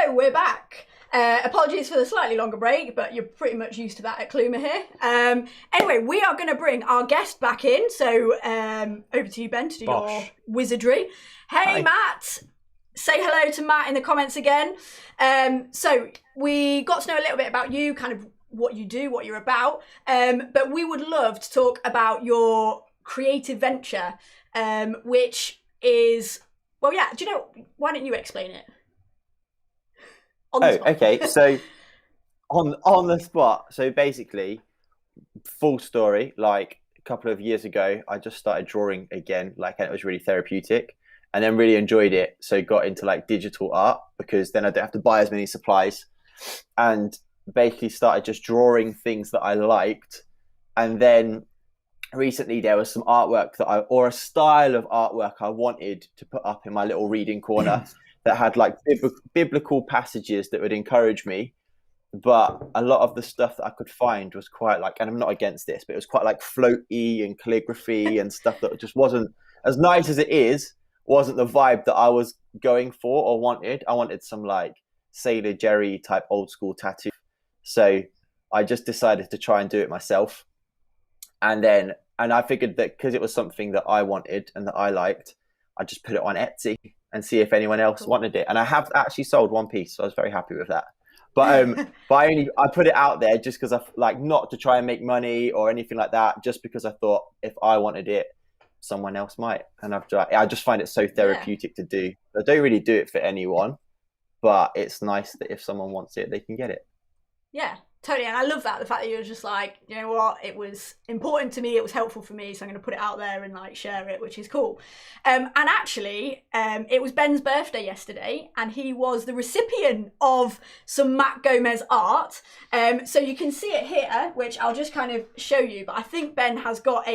So we're back. Apologies for the slightly longer break, but you're pretty much used to that at Kluma here. Anyway, we are going to bring our guest back in. So over to you, Ben, to do your wizardry. Hey, Hi. Matt. Say hello to Matt in the comments again. So we got to know a little bit about you, kind of what you do, what you're about. But we would love to talk about your creative venture, which is, well, yeah, do you know, why don't you explain it? Okay. So on the spot. So basically, full story, like a couple of years ago, I just started drawing again, and it was really therapeutic, and then really enjoyed it. So got into digital art, because then I don't have to buy as many supplies, and basically started just drawing things that I liked. And then recently there was some artwork or a style of artwork I wanted to put up in my little reading corner that had biblical passages that would encourage me. But a lot of the stuff that I could find was quite and I'm not against this, but it was quite floaty and calligraphy and stuff that just wasn't as nice as it is, wasn't the vibe that I was going for or wanted. I wanted some Sailor Jerry type old school tattoo. So I just decided to try and do it myself. And I figured that because it was something that I wanted and that I liked, I'd just put it on Etsy and see if anyone else wanted it. And I have actually sold one piece, so I was very happy with that. But I put it out there just because I not to try and make money or anything like that, just because I thought if I wanted it, someone else might. And I just find it so therapeutic to do. I don't really do it for anyone, but it's nice that if someone wants it, they can get it. Yeah, totally. And I love that, the fact that you were just you know what, it was important to me, it was helpful for me, so I'm going to put it out there and share it, which is cool. And actually, it was Ben's birthday yesterday, and he was the recipient of some Matt Gomez art. So you can see it here, which I'll just kind of show you, but I think Ben has got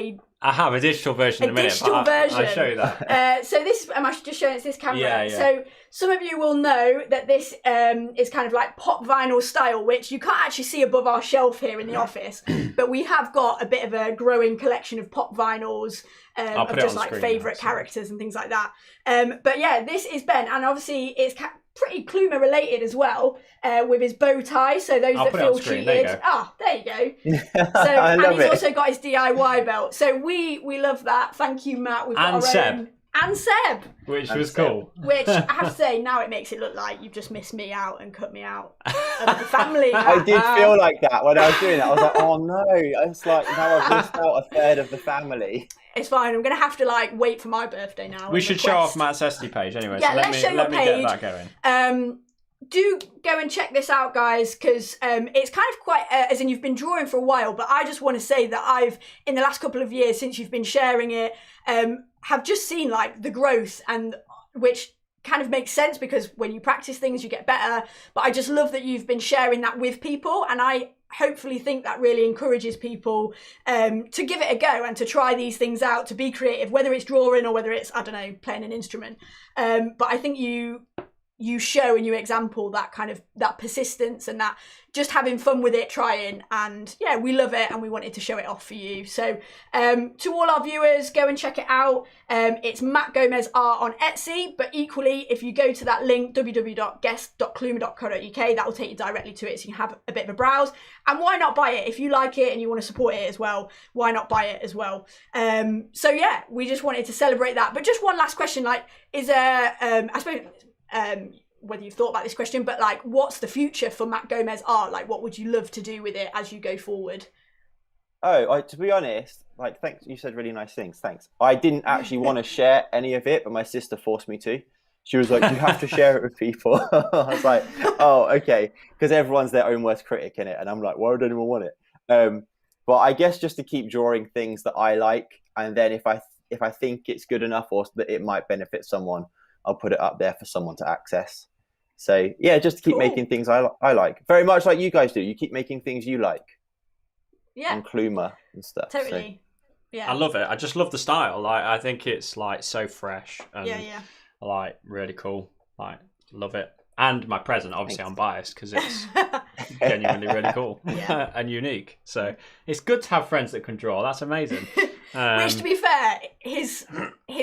I have a digital version in a minute. Digital version. I'll show you that. So this, am I just showing it's this camera? Yeah. So some of you will know that this is kind of pop vinyl style, which you can't actually see above our shelf here in the office. But we have got a bit of a growing collection of pop vinyls of just favourite characters and things like that. But yeah, this is Ben, and obviously it's pretty Kluma related as well, with his bow tie. So those that feel cheated. There you go. So and he's also got his DIY belt. So we love that. Thank you, Matt. We've got our own. And Seb. Which was cool. Which I have to say, now it makes it look like you've just missed me out and cut me out of the family. I did feel like that when I was doing it. I was like, oh no. It's now I've missed out a third of the family. It's fine. I'm going to have to wait for my birthday now. We should show off Matt's Etsy page anyway. Yeah, so let me get that going. Do go and check this out, guys, because it's kind of quite, as in you've been drawing for a while, but I just want to say that I've, in the last couple of years since you've been sharing it, have just seen the growth, and which kind of makes sense because when you practice things, you get better. But I just love that you've been sharing that with people, and I hopefully think that really encourages people to give it a go and to try these things out, to be creative, whether it's drawing or whether it's, I don't know, playing an instrument. But I think you show and you example that kind of that persistence and that just having fun with it, trying, and yeah, we love it and we wanted to show it off for you. So to all our viewers, go and check it out. It's Matt Gomez Art on Etsy, but equally, if you go to that link, www.guest.kluma.co.uk, that will take you directly to it, so you can have a bit of a browse. And why not buy it? If you like it and you want to support it as well, why not buy it as well? So yeah, we just wanted to celebrate that. But just one last question, is there, I suppose, whether you've thought about this question, but what's the future for Matt Gomez Art? What would you love to do with it as you go forward? To be honest, thanks. You said really nice things. Thanks. I didn't actually want to share any of it, but my sister forced me to. She was like, "You have to share it with people." I was like, "Oh, okay," because everyone's their own worst critic in it, and I'm like, "Why would anyone want it?" But I guess just to keep drawing things that I like, and then if I think it's good enough or that it might benefit someone, I'll put it up there for someone to access. So yeah, just to keep making things I like, very much like you guys do. You keep making things you like. Yeah. And Kluma and stuff. Totally. So. Yeah. I love it. I just love the style. I think it's so fresh and really cool. Love it. And my present, obviously, I'm biased because it's genuinely really cool and unique. So it's good to have friends that can draw. That's amazing. Which, to be fair, his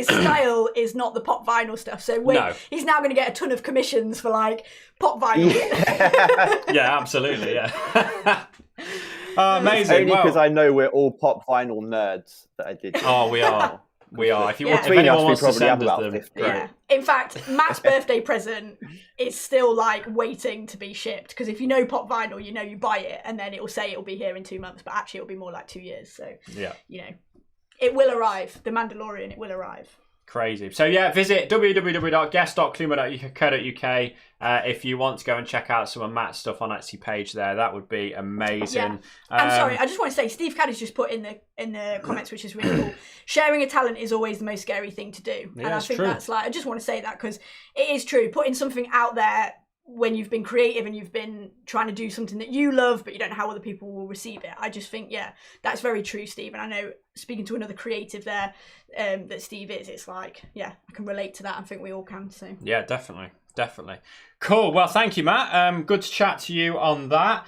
style is not the pop vinyl stuff. So he's now going to get a ton of commissions for like pop vinyl. Yeah, absolutely. Yeah. Amazing. Only because I know we're all pop vinyl nerds that I did. Oh, we are. We are. If anyone wants to send us them, 50. great. Yeah. In fact, Matt's birthday present is still like waiting to be shipped, because if you know pop vinyl, you know you buy it and then it will say it'll be here in 2 months, but actually it'll be more like 2 years. So it will arrive. The Mandalorian, it will arrive. Crazy. So yeah, visit www.guest.kluma.co.uk if you want to go and check out some of Matt's stuff on Etsy page there. That would be amazing. Yeah. I'm sorry, I just want to say, Steve Caddy's just put in the comments, which is really cool. Sharing a talent is always the most scary thing to do. Yeah, and I think true. that's like, I just want to say that because it is true. Putting something out there when you've been creative and you've been trying to do something that you love, but you don't know how other people will receive it. I just think, that's very true, Steve. And I know, speaking to another creative there, that Steve is, it's like, I can relate to that. I think we all can. So yeah, definitely. Cool. Well, thank you, Matt. Good to chat to you on that.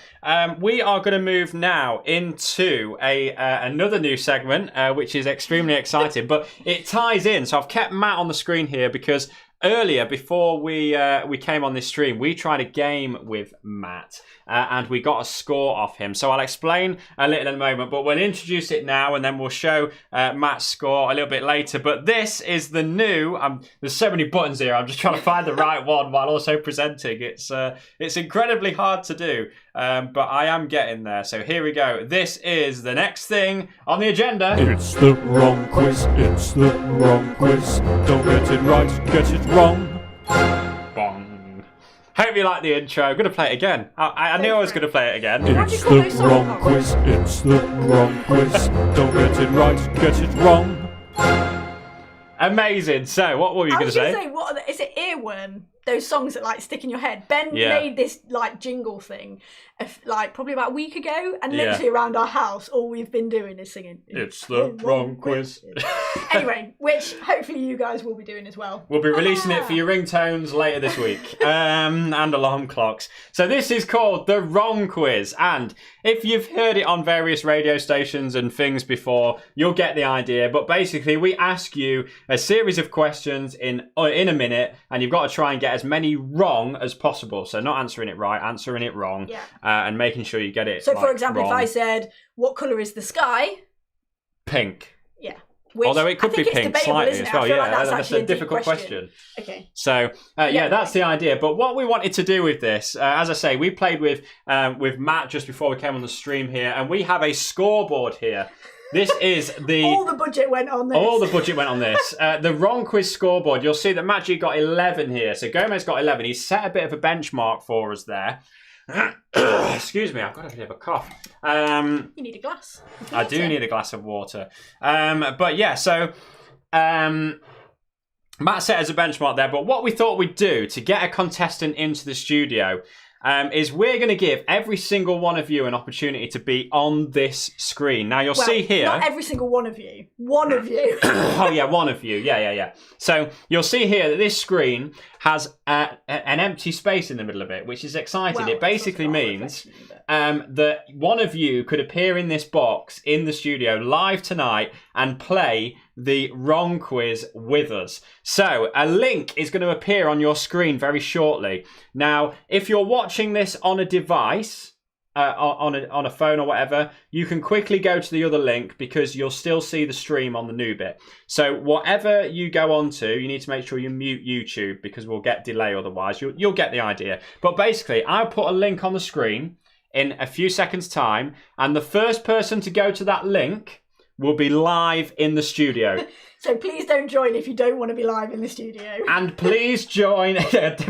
We are going to move now into another new segment, which is extremely exciting, but it ties in. So I've kept Matt on the screen here because earlier, before we came on this stream, we tried a game with Matt and we got a score off him. So I'll explain a little in a moment, but we'll introduce it now and then we'll show Matt's score a little bit later. But this is the new, there's so many buttons here, I'm just trying to find the right one while also presenting. It's incredibly hard to do, but I am getting there. So here we go. This is the next thing on the agenda. It's the wrong quiz, it's the wrong quiz. Don't get it right, get it wrong. Bong. Hope you like the intro. I'm going to play it again. I knew I was going to play it again. It's the wrong quiz, it's the wrong quiz. Don't get it right, get it wrong. Amazing. So, what were you going to say? Is it earworm? Those songs that like stick in your head. Ben made this like jingle thing, like probably about a week ago, and literally around our house, all we've been doing is singing. It's the wrong quiz. Anyway, which hopefully you guys will be doing as well. We'll be releasing it for your ringtones later this week, and alarm clocks. So this is called the wrong quiz, and if you've heard it on various radio stations and things before, you'll get the idea. But basically, we ask you a series of questions in a minute, and you've got to try and get as many wrong as possible. So not answering it right, answering it wrong, and making sure you get it. So, for example, if I said, "What colour is the sky?" Pink. Yeah. Although it could be pink slightly as well. Like that's a difficult question. Okay. So that's the idea. But what we wanted to do with this, as I say, we played with Matt just before we came on the stream here, and we have a scoreboard here. This is all the budget went on this. All the budget went on this. The wrong quiz scoreboard. You'll see that Matt G got 11 here. So Gomez got 11. He's set a bit of a benchmark for us there. Excuse me, I've got a bit of a cough. You need a glass. I do need a glass of water. But yeah, so Matt set as a benchmark there. But what we thought we'd do to get a contestant into the studio is we're going to give every single one of you an opportunity to be on this screen. Now, you'll see here... Not every single one of you. One of you. Oh, yeah, one of you. Yeah. So you'll see here that this screen has an empty space in the middle of it, which is exciting. It basically means that one of you could appear in this box in the studio live tonight and play the wrong quiz with us. So a link is going to appear on your screen very shortly. Now, if you're watching this on a device, on a phone or whatever, you can quickly go to the other link because you'll still see the stream on the new bit. So whatever you go on to, you need to make sure you mute YouTube because we'll get delay otherwise. You'll get the idea. But basically, I'll put a link on the screen in a few seconds' time, and the first person to go to that link will be live in the studio. So please don't join if you don't want to be live in the studio. And please join.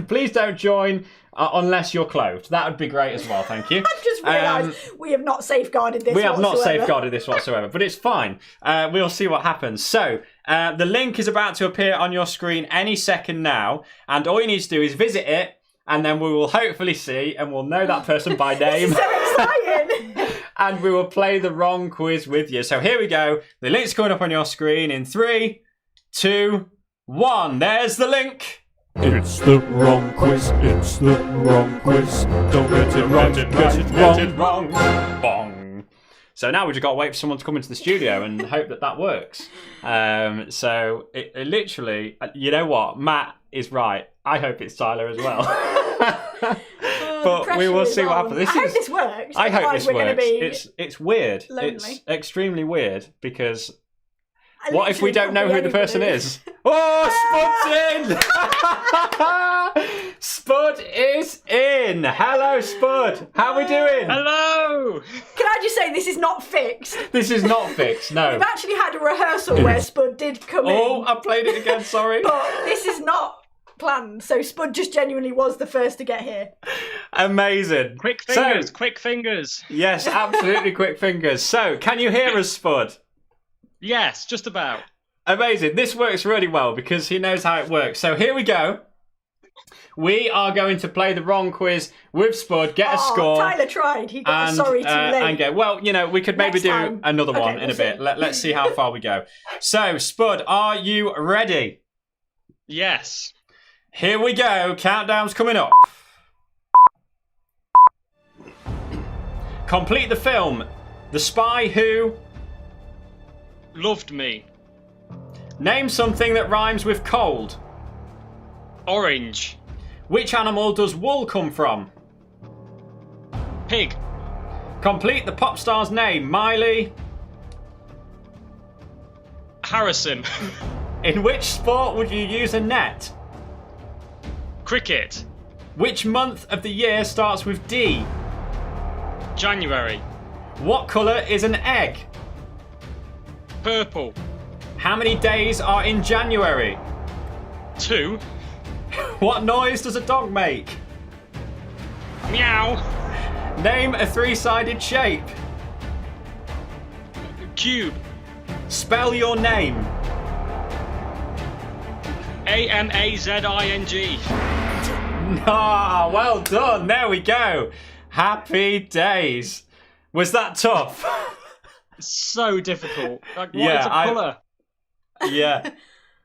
Please don't join unless you're clothed. That would be great as well. Thank you. I've just realised we have not safeguarded this. We have not safeguarded this whatsoever, but it's fine. We'll see what happens. So the link is about to appear on your screen any second now, and all you need to do is visit it, and then we will hopefully see, and we'll know that person by name. This is so exciting. And we will play the wrong quiz with you. So here we go. The link's coming up on your screen in 3, 2, 1. There's the link. It's the wrong quiz, it's the wrong quiz. Don't get it right, get it wrong. Bong. So now we've just got to wait for someone to come into the studio and hope that works. So it literally, you know what? Matt is right. I hope it's Tyler as well. But we will see what happens. I hope this works. I hope this works. Be it's weird. lonely. It's extremely weird because what if we don't know who the person is? Oh, Spud's in! Spud is in! Hello, Spud. How are we doing? Hello! Can I just say this is not fixed? This is not fixed, no. We've actually had a rehearsal where Spud did come in. Oh, I played it again, sorry. But this is not planned, so Spud just genuinely was the first to get here. Amazing. Quick fingers. Yes, absolutely quick fingers. So, can you hear us, Spud? Yes, just about. Amazing. This works really well because he knows how it works. So here we go. We are going to play the wrong quiz with Spud, get a score. Tyler tried. He got sorry too late. And go, well, we could maybe do another one in a bit. See. Let's see how far we go. So, Spud, are you ready? Yes. Here we go. Countdown's coming up. Complete the film. The Spy Who... Loved Me. Name something that rhymes with cold. Orange. Which animal does wool come from? Pig. Complete the pop star's name. Miley. Harrison. In which sport would you use a net? Cricket. Which month of the year starts with D? January. What colour is an egg? Purple. How many days are in January? 2. What noise does a dog make? Meow. Name a three-sided shape. Cube. Spell your name. Amazing. Ah, well done. There we go. Happy days. Was that tough? So difficult. Like, what is a colour? Yeah.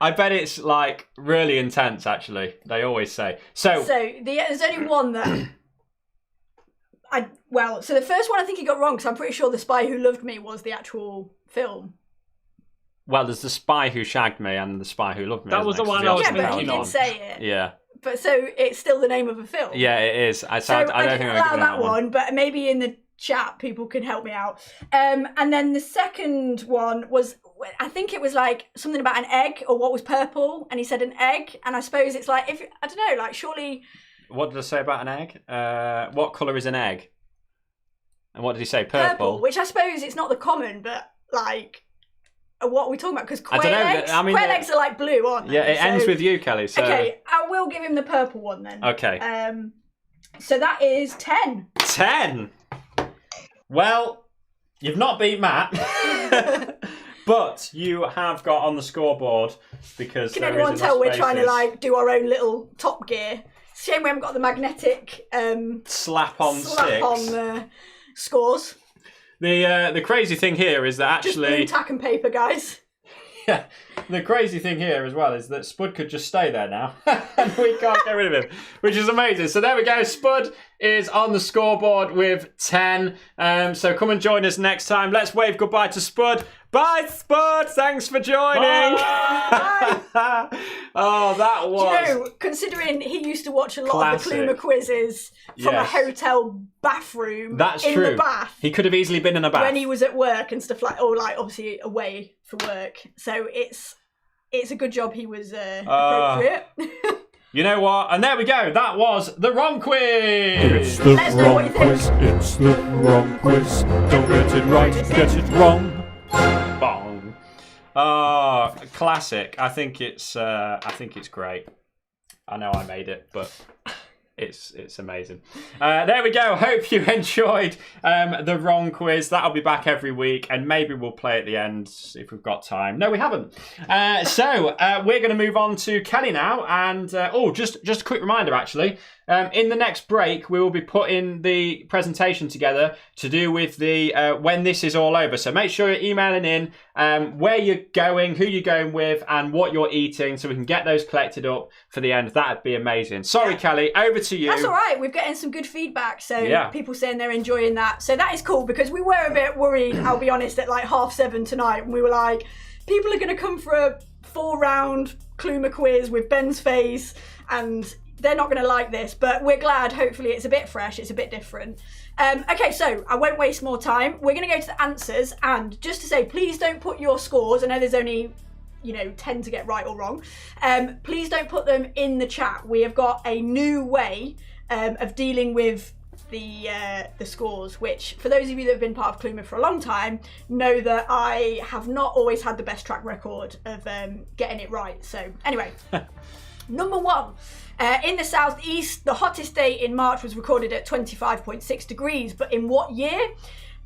I bet it's like really intense, actually. They always say. So there's only one that so the first one I think he got wrong because I'm pretty sure The Spy Who Loved Me was the actual film. Well, there's The Spy Who Shagged Me and The Spy Who Loved Me. That was the one I was thinking but he on. did say it. Yeah. But so it's still the name of a film. Yeah, it is. I don't didn't think allow that one, but maybe in the chat people can help me out. And then the second one was, I think it was like something about an egg or what was purple, and he said an egg, and I suppose it's like, if I don't know, like surely. What did I say about an egg? What colour is an egg? And what did he say? Purple. Which I suppose it's not the common, but like. What are we talking about? Because quail eggs, quail eggs are like blue, aren't they? Yeah, it ends with you, Kelly. So. Okay, I will give him the purple one then. Okay. So that is 10. 10. Well, you've not beat Matt, but you have got on the scoreboard because. Can anyone tell we're trying to like do our own little Top Gear? Shame we haven't got the magnetic slap on scores. The crazy thing here is that actually... Just blue tack and paper, guys. Yeah. The crazy thing here as well is that Spud could just stay there now. And we can't get rid of him, which is amazing. So there we go. Spud is on the scoreboard with 10. So come and join us next time. Let's wave goodbye to Spud. Bye, Spud. Thanks for joining. Bye. Oh, that was... Do you know, considering he used to watch a lot classic. Of the Kluma quizzes from a hotel bathroom That's in true. the bath. He could have easily been in a bath. When he was at work and stuff like, or like obviously away for work. So it's a good job he was appropriate. You know what? And there we go. That was the wrong quiz. It's the wrong quiz. It's the wrong quiz. Don't get it right, get it wrong. Bong. Oh, classic. I think it's great. I know I made it, but it's amazing. There we go. Hope you enjoyed the wrong quiz. That'll be back every week, and maybe we'll play at the end if we've got time. No, we haven't. So we're going to move on to Kelly now, and just a quick reminder, actually. In the next break, we will be putting the presentation together to do with the when this is all over. So make sure you're emailing in where you're going, who you're going with, and what you're eating, so we can get those collected up for the end. That'd be amazing. Sorry, Kelly. Over to you. That's all right. We're getting some good feedback. So people saying they're enjoying that. So that is cool because we were a bit worried, I'll be honest, at like 7:30 tonight. And we were like, people are going to come for a 4-round Kluma quiz with Ben's face and they're not going to like this. But we're glad. Hopefully it's a bit fresh. It's a bit different. Okay, so I won't waste more time. We're going to go to the answers. And just to say, please don't put your scores. I know there's only 10 to get right or wrong. Please don't put them in the chat. We have got a new way of dealing with the scores, which for those of you that have been part of Kluma for a long time know that I have not always had the best track record of getting it right. So anyway, number 1. In the southeast, the hottest day in March was recorded at 25.6 degrees, but in what year?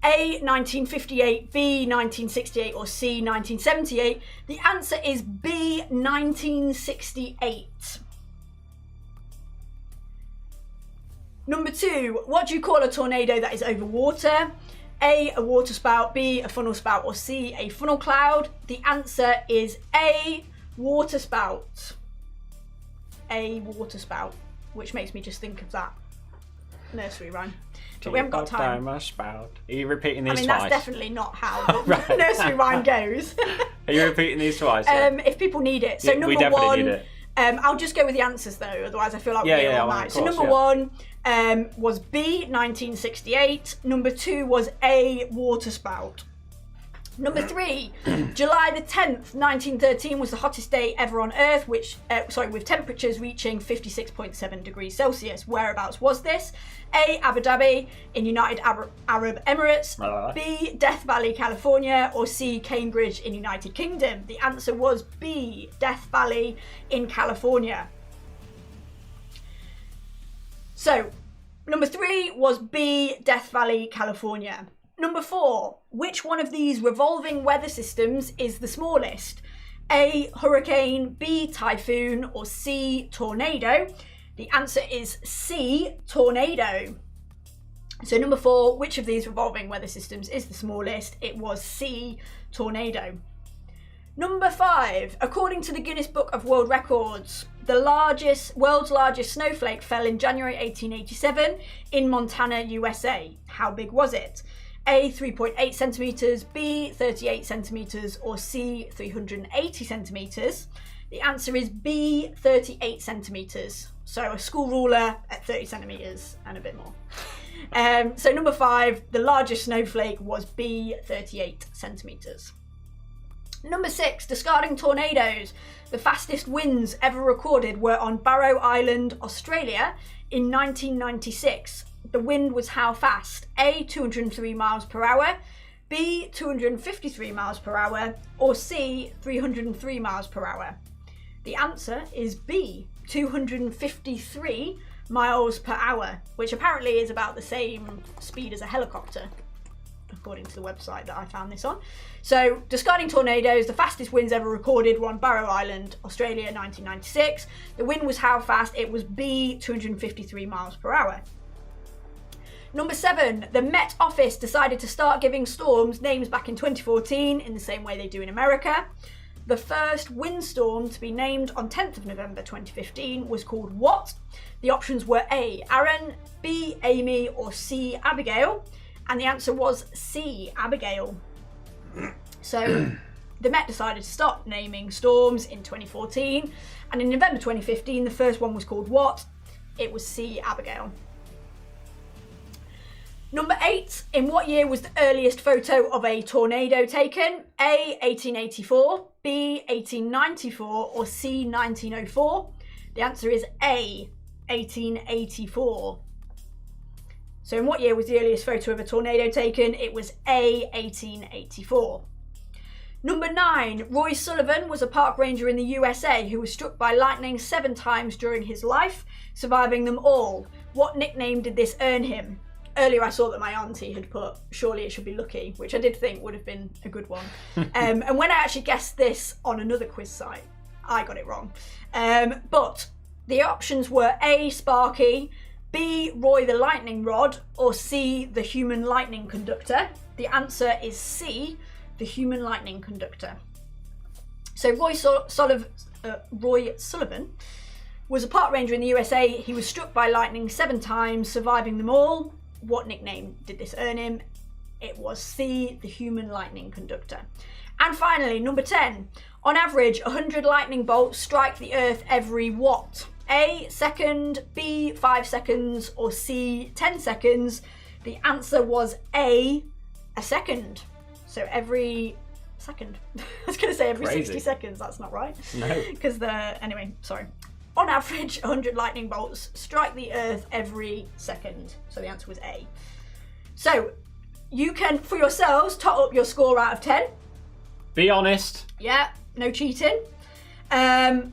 A, 1958, B, 1968, or C, 1978. The answer is B, 1968. Number 2, what do you call a tornado that is over water? A water spout, B, a funnel spout, or C, a funnel cloud? The answer is A, water spout. A water spout, which makes me just think of that nursery rhyme. But we haven't got time. Are you repeating these twice? That's definitely not how the nursery rhyme goes. Are you repeating these twice? If people need it. So we definitely need it. I'll just go with the answers though, otherwise I feel like we're here all night. So number 1 was B, 1968. Number 2 was A, water spout. Number 3, July the 10th, 1913 was the hottest day ever on Earth, with temperatures reaching 56.7 degrees Celsius. Whereabouts was this? A, Abu Dhabi in United Arab Emirates, B, Death Valley, California, or C, Cambridge in United Kingdom. The answer was B, Death Valley in California. So, number 3 was B, Death Valley, California. Number 4, which one of these revolving weather systems is the smallest? A, hurricane, B, typhoon, or C, tornado? The answer is C, tornado. So number 4, which of these revolving weather systems is the smallest? It was C, tornado. Number 5, according to the Guinness Book of World Records, the world's largest snowflake fell in January 1887 in Montana, USA. How big was it? A, 3.8 centimetres, B, 38 centimetres, or C, 380 centimetres? The answer is B, 38 centimetres. So a school ruler at 30 centimetres and a bit more. So number 5, the largest snowflake was B, 38 centimetres. Number 6, discarding tornadoes. The fastest winds ever recorded were on Barrow Island, Australia in 1996. The wind was how fast? A, 203 miles per hour, B, 253 miles per hour, or C, 303 miles per hour? The answer is B, 253 miles per hour, which apparently is about the same speed as a helicopter, according to the website that I found this on. So, discarding tornadoes, the fastest winds ever recorded were on Barrow Island, Australia, 1996. The wind was how fast? It was B, 253 miles per hour. Number 7, the Met Office decided to start giving storms names back in 2014 in the same way they do in America. The first windstorm to be named on 10th of November 2015 was called what? The options were A, Aaron, B, Amy, or C, Abigail. And the answer was C, Abigail. So the Met decided to start naming storms in 2014. And in November 2015, the first one was called what? It was C, Abigail. Number 8, in what year was the earliest photo of a tornado taken? A, 1884, B, 1894, or C, 1904? The answer is A, 1884. So in what year was the earliest photo of a tornado taken? It was A, 1884. Number 9, Roy Sullivan was a park ranger in the USA who was struck by lightning 7 times during his life, surviving them all. What nickname did this earn him? Earlier I saw that my auntie had put, surely it should be Lucky, which I did think would have been a good one. And when I actually guessed this on another quiz site, I got it wrong. But the options were A, Sparky, B, Roy the Lightning Rod, or C, the Human Lightning Conductor. The answer is C, the Human Lightning Conductor. So Roy Sullivan was a park ranger in the USA. He was struck by lightning 7 times, surviving them all. What nickname did this earn him? It was C, the human lightning conductor. And finally, number 10. On average, 100 lightning bolts strike the earth every what? A, second, B, 5 seconds, or C, 10 seconds? The answer was A, a second. So every second. I was going to say every 60 seconds. That's not right. No. Because anyway, sorry. On average, 100 lightning bolts strike the earth every second. So the answer was A. So you can, for yourselves, tot up your score out of 10. Be honest. Yeah, no cheating. And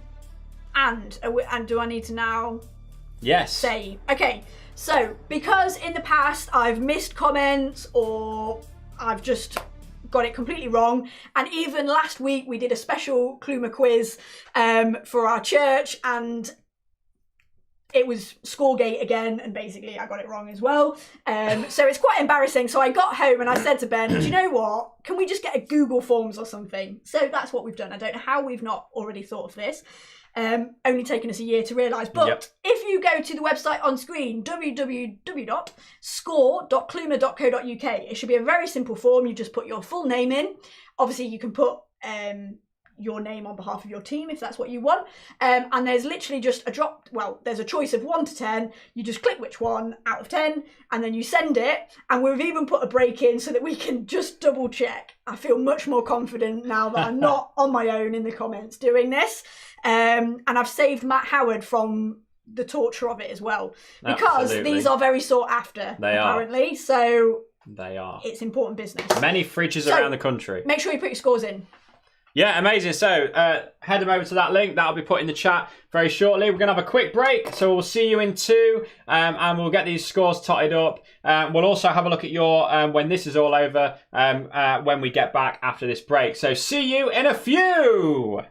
do I need to now say, okay, so because in the past I've missed comments or I've just got it completely wrong, and even last week we did a special Kluma quiz for our church, and it was Scoregate again, and basically I got it wrong as well. So it's quite embarrassing. So I got home and I said to Ben, do you know what? Can we just get a Google Forms or something? So that's what we've done. I don't know how we've not already thought of this. Only taken us a year to realise. But if you go to the website on screen, www.score.kluma.co.uk, it should be a very simple form. You just put your full name in. Obviously, you can put your name on behalf of your team if that's what you want. And there's literally just there's a choice of 1 to 10. You just click which one out of 10 and then you send it. And we've even put a break in so that we can just double check. I feel much more confident now that I'm not on my own in the comments doing this. And I've saved Matt Howard from the torture of it as well. Because these are very sought after, apparently. So they are. It's important business. Many fridges around the country. Make sure you put your scores in. Yeah, amazing. So head them over to that link. That'll be put in the chat very shortly. We're going to have a quick break. So we'll see you in 2 and we'll get these scores totted up. We'll also have a look at your, when this is all over, when we get back after this break. So see you in a few.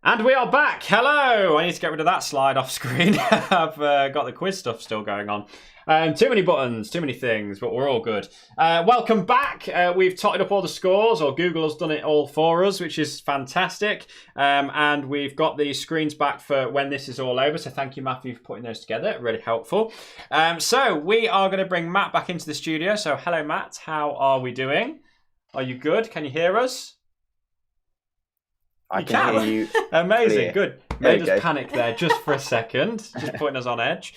And we are back. Hello. I need to get rid of that slide off screen. I've got the quiz stuff still going on. Too many buttons, too many things, but we're all good. Welcome back. We've totted up all the scores, or Google has done it all for us, which is fantastic. And we've got the screens back for when this is all over. So thank you, Matthew, for putting those together. Really helpful. So we are going to bring Matt back into the studio. So hello, Matt. How are we doing? Are you good? Can you hear us? I can hear you. Amazing, clear. Good. Made us panic there just for a second, just putting us on edge.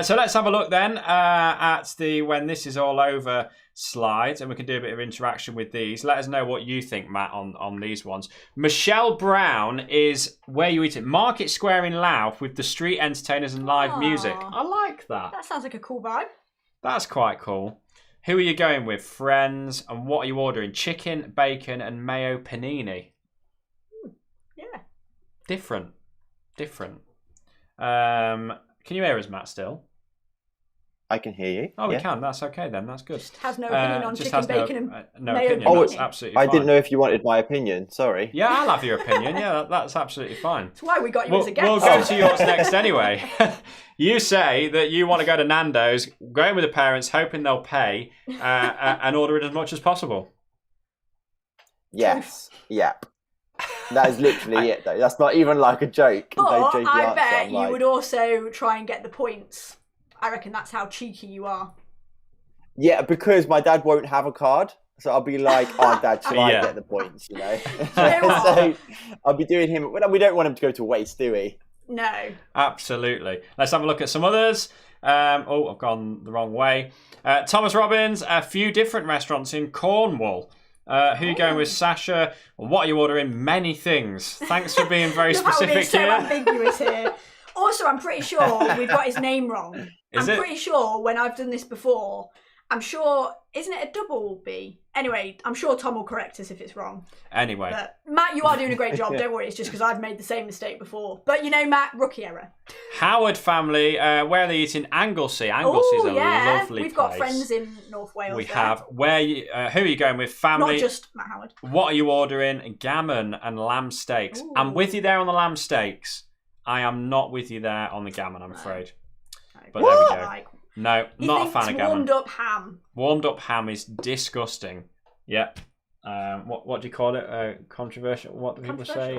So let's have a look then at the when this is all over slides, and we can do a bit of interaction with these. Let us know what you think, Matt, on these ones. Michelle Brown is Where You Eat It, Market Square in Louth with the street entertainers and live music. I like that. That sounds like a cool vibe. That's quite cool. Who are you going with? Friends, and what are you ordering? Chicken, bacon, and mayo panini. Yeah. Different. Can you hear us, Matt, still? I can hear you. Oh, we can. That's okay then. That's good. Just has no opinion on chicken, bacon, and no mayo opinion. Oh, That's absolutely fine. I didn't know if you wanted my opinion. Sorry. Yeah, I'll have your opinion. Yeah, that's absolutely fine. That's why we got you as a guest. We'll go to yours next anyway. You say that you want to go to Nando's, go in with the parents, hoping they'll pay, and order it as much as possible. Yes. Yep. That is literally it, though. That's not even like a joke. But Don't change the I answer. bet I'm you like, would also try and get the points. I reckon that's how cheeky you are. Yeah, because my dad won't have a card. So I'll be like, oh, Dad, shall I get the points, you know? So I'll be doing him... We don't want him to go to waste, do we? No. Absolutely. Let's have a look at some others. I've gone the wrong way. Thomas Robbins, a few different restaurants in Cornwall. Who are you going with, Sasha? What are you ordering? Many things. Thanks for being very specific so here. ambiguous here. Also, I'm pretty sure we've got his name wrong. I'm pretty sure when I've done this before, I'm sure, isn't it a double B? Anyway, I'm sure Tom will correct us if it's wrong. Anyway. But Matt, you are doing a great job. Don't worry, it's just because I've made the same mistake before. But you know, Matt, rookie error. Howard family, where are they eating? Anglesey. Anglesea's a lovely We've place. got friends in North Wales. We have. Who are you going with? Family. Not just Matt Howard. What are you ordering? Gammon and lamb steaks. Ooh. I'm with you there on the lamb steaks. I am not with you there on the gammon, I'm afraid. But there we go. No, not a fan of gammon. Warmed up ham. Warmed up ham is disgusting. Yep. What do you call it? Controversial. What do people say?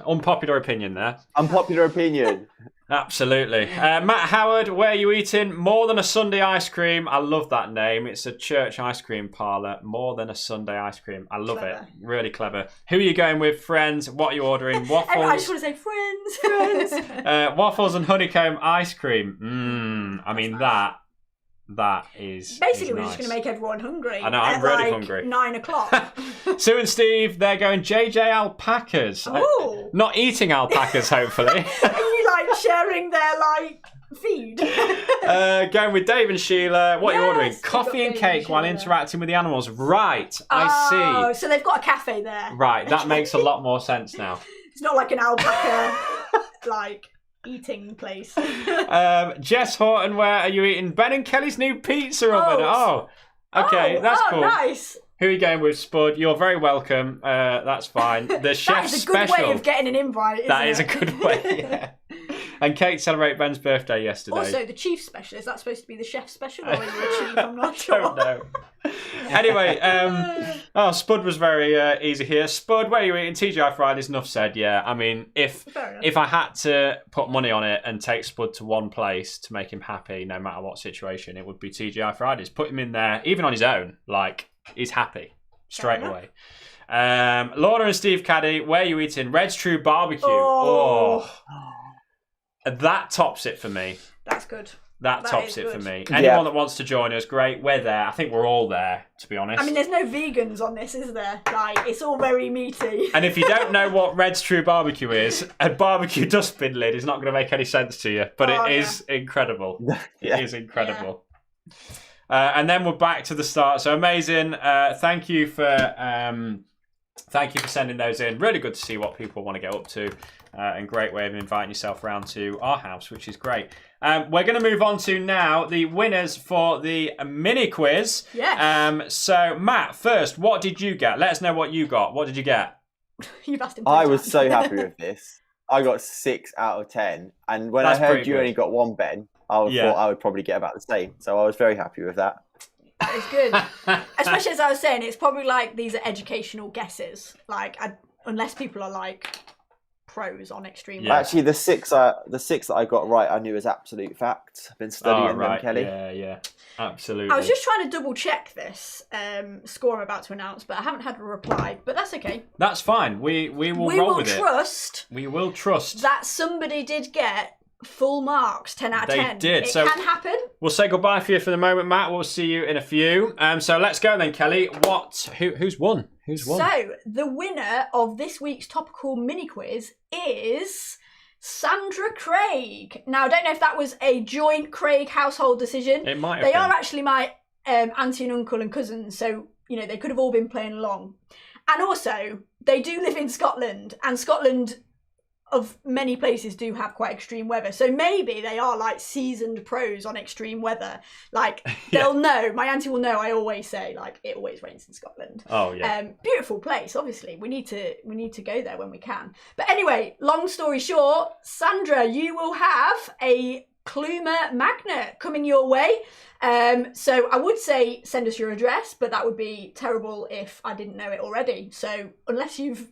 Unpopular opinion there. Unpopular opinion. Absolutely. Matt Howard, where are you eating? More Than a Sunday Ice Cream. I love that name. It's a church ice cream parlour. More Than a Sunday Ice Cream. I love it. Really clever. Who are you going with? Friends. What are you ordering? Waffles. I just want to say friends. Waffles and honeycomb ice cream. I mean, that is basically we're just going to make everyone hungry. I know, I'm really hungry. 9 o'clock. Sue and Steve, they're going JJ alpacas. Ooh. Not eating alpacas, hopefully. Are you like sharing their feed? Going with Dave and Sheila. What are you ordering? Yes, Coffee and Dave cake and while Sheila. interacting with the animals. Right, I see. Oh, so they've got a cafe there. Right, that makes a lot more sense now. It's not like an alpaca eating place. Jess Horton, where are you eating? Ben and Kelly's new pizza oven. Oh, okay, that's cool. Nice. Who are you going with, Spud? You're very welcome. That's fine. The chef That is a special. good way of getting an invite, isn't That it? is a good way, yeah. And Kate celebrated Ben's birthday yesterday. Also, the chief special, is that supposed to be the chef special or is it the chief? I'm not sure. Don't know. Anyway, Spud was very easy here. Spud, where are you eating? TGI Fridays, enough said, yeah. I mean, if I had to put money on it and take Spud to one place to make him happy, no matter what situation, it would be TGI Fridays. Put him in there, even on his own, he's happy straight away. Laura and Steve Caddy, where are you eating? Red's True Barbecue. Oh. That tops it for me. That's good. That tops it good. for me. Anyone that wants to join us, great. We're there. I think we're all there, to be honest. I mean, there's no vegans on this, is there? It's all very meaty. And if you don't know what Red's True Barbecue is, a barbecue dustbin lid is not going to make any sense to you. But it is incredible. It is incredible. Yeah. And then we're back to the start. So amazing. Thank you for sending those in. Really good to see what people want to get up to. And great way of inviting yourself around to our house, which is great. We're going to move on to now the winners for the mini quiz. Yes. So, Matt, first, what did you get? Let us know what you got. What did you get? You've asked him. I was so happy with this. I got 6 out of 10, and when I heard you only got 1, Ben, I thought I would probably get about the same. So I was very happy with that. That is good. Especially as I was saying, it's probably like these are educational guesses. Like, unless people are like pros on extreme. Yeah. Actually, the six that I got right, I knew as absolute facts. I've been studying them, Kelly. Yeah, absolutely. I was just trying to double check this score I'm about to announce, but I haven't had a reply. But that's okay. That's fine. We will roll with it. We will trust that somebody did get full marks, 10 out of 10. They did. It can happen. We'll say goodbye for you for the moment, Matt. We'll see you in a few. So let's go then, Kelly. Who's won? So the winner of this week's topical mini quiz is Sandra Craig. Now, I don't know if that was a joint Craig household decision. It might have They been. are actually my auntie and uncle and cousins, so they could have all been playing along. And also, they do live in Scotland, and Scotland of many places do have quite extreme weather, so maybe they are like seasoned pros on extreme weather. Like they'll know. My auntie will know. I always say like it always rains in Scotland. Oh yeah. Beautiful place. Obviously, we need to go there when we can. But anyway, long story short, Sandra, you will have a Kluma magnet coming your way. So I would say send us your address, but that would be terrible if I didn't know it already. So unless you've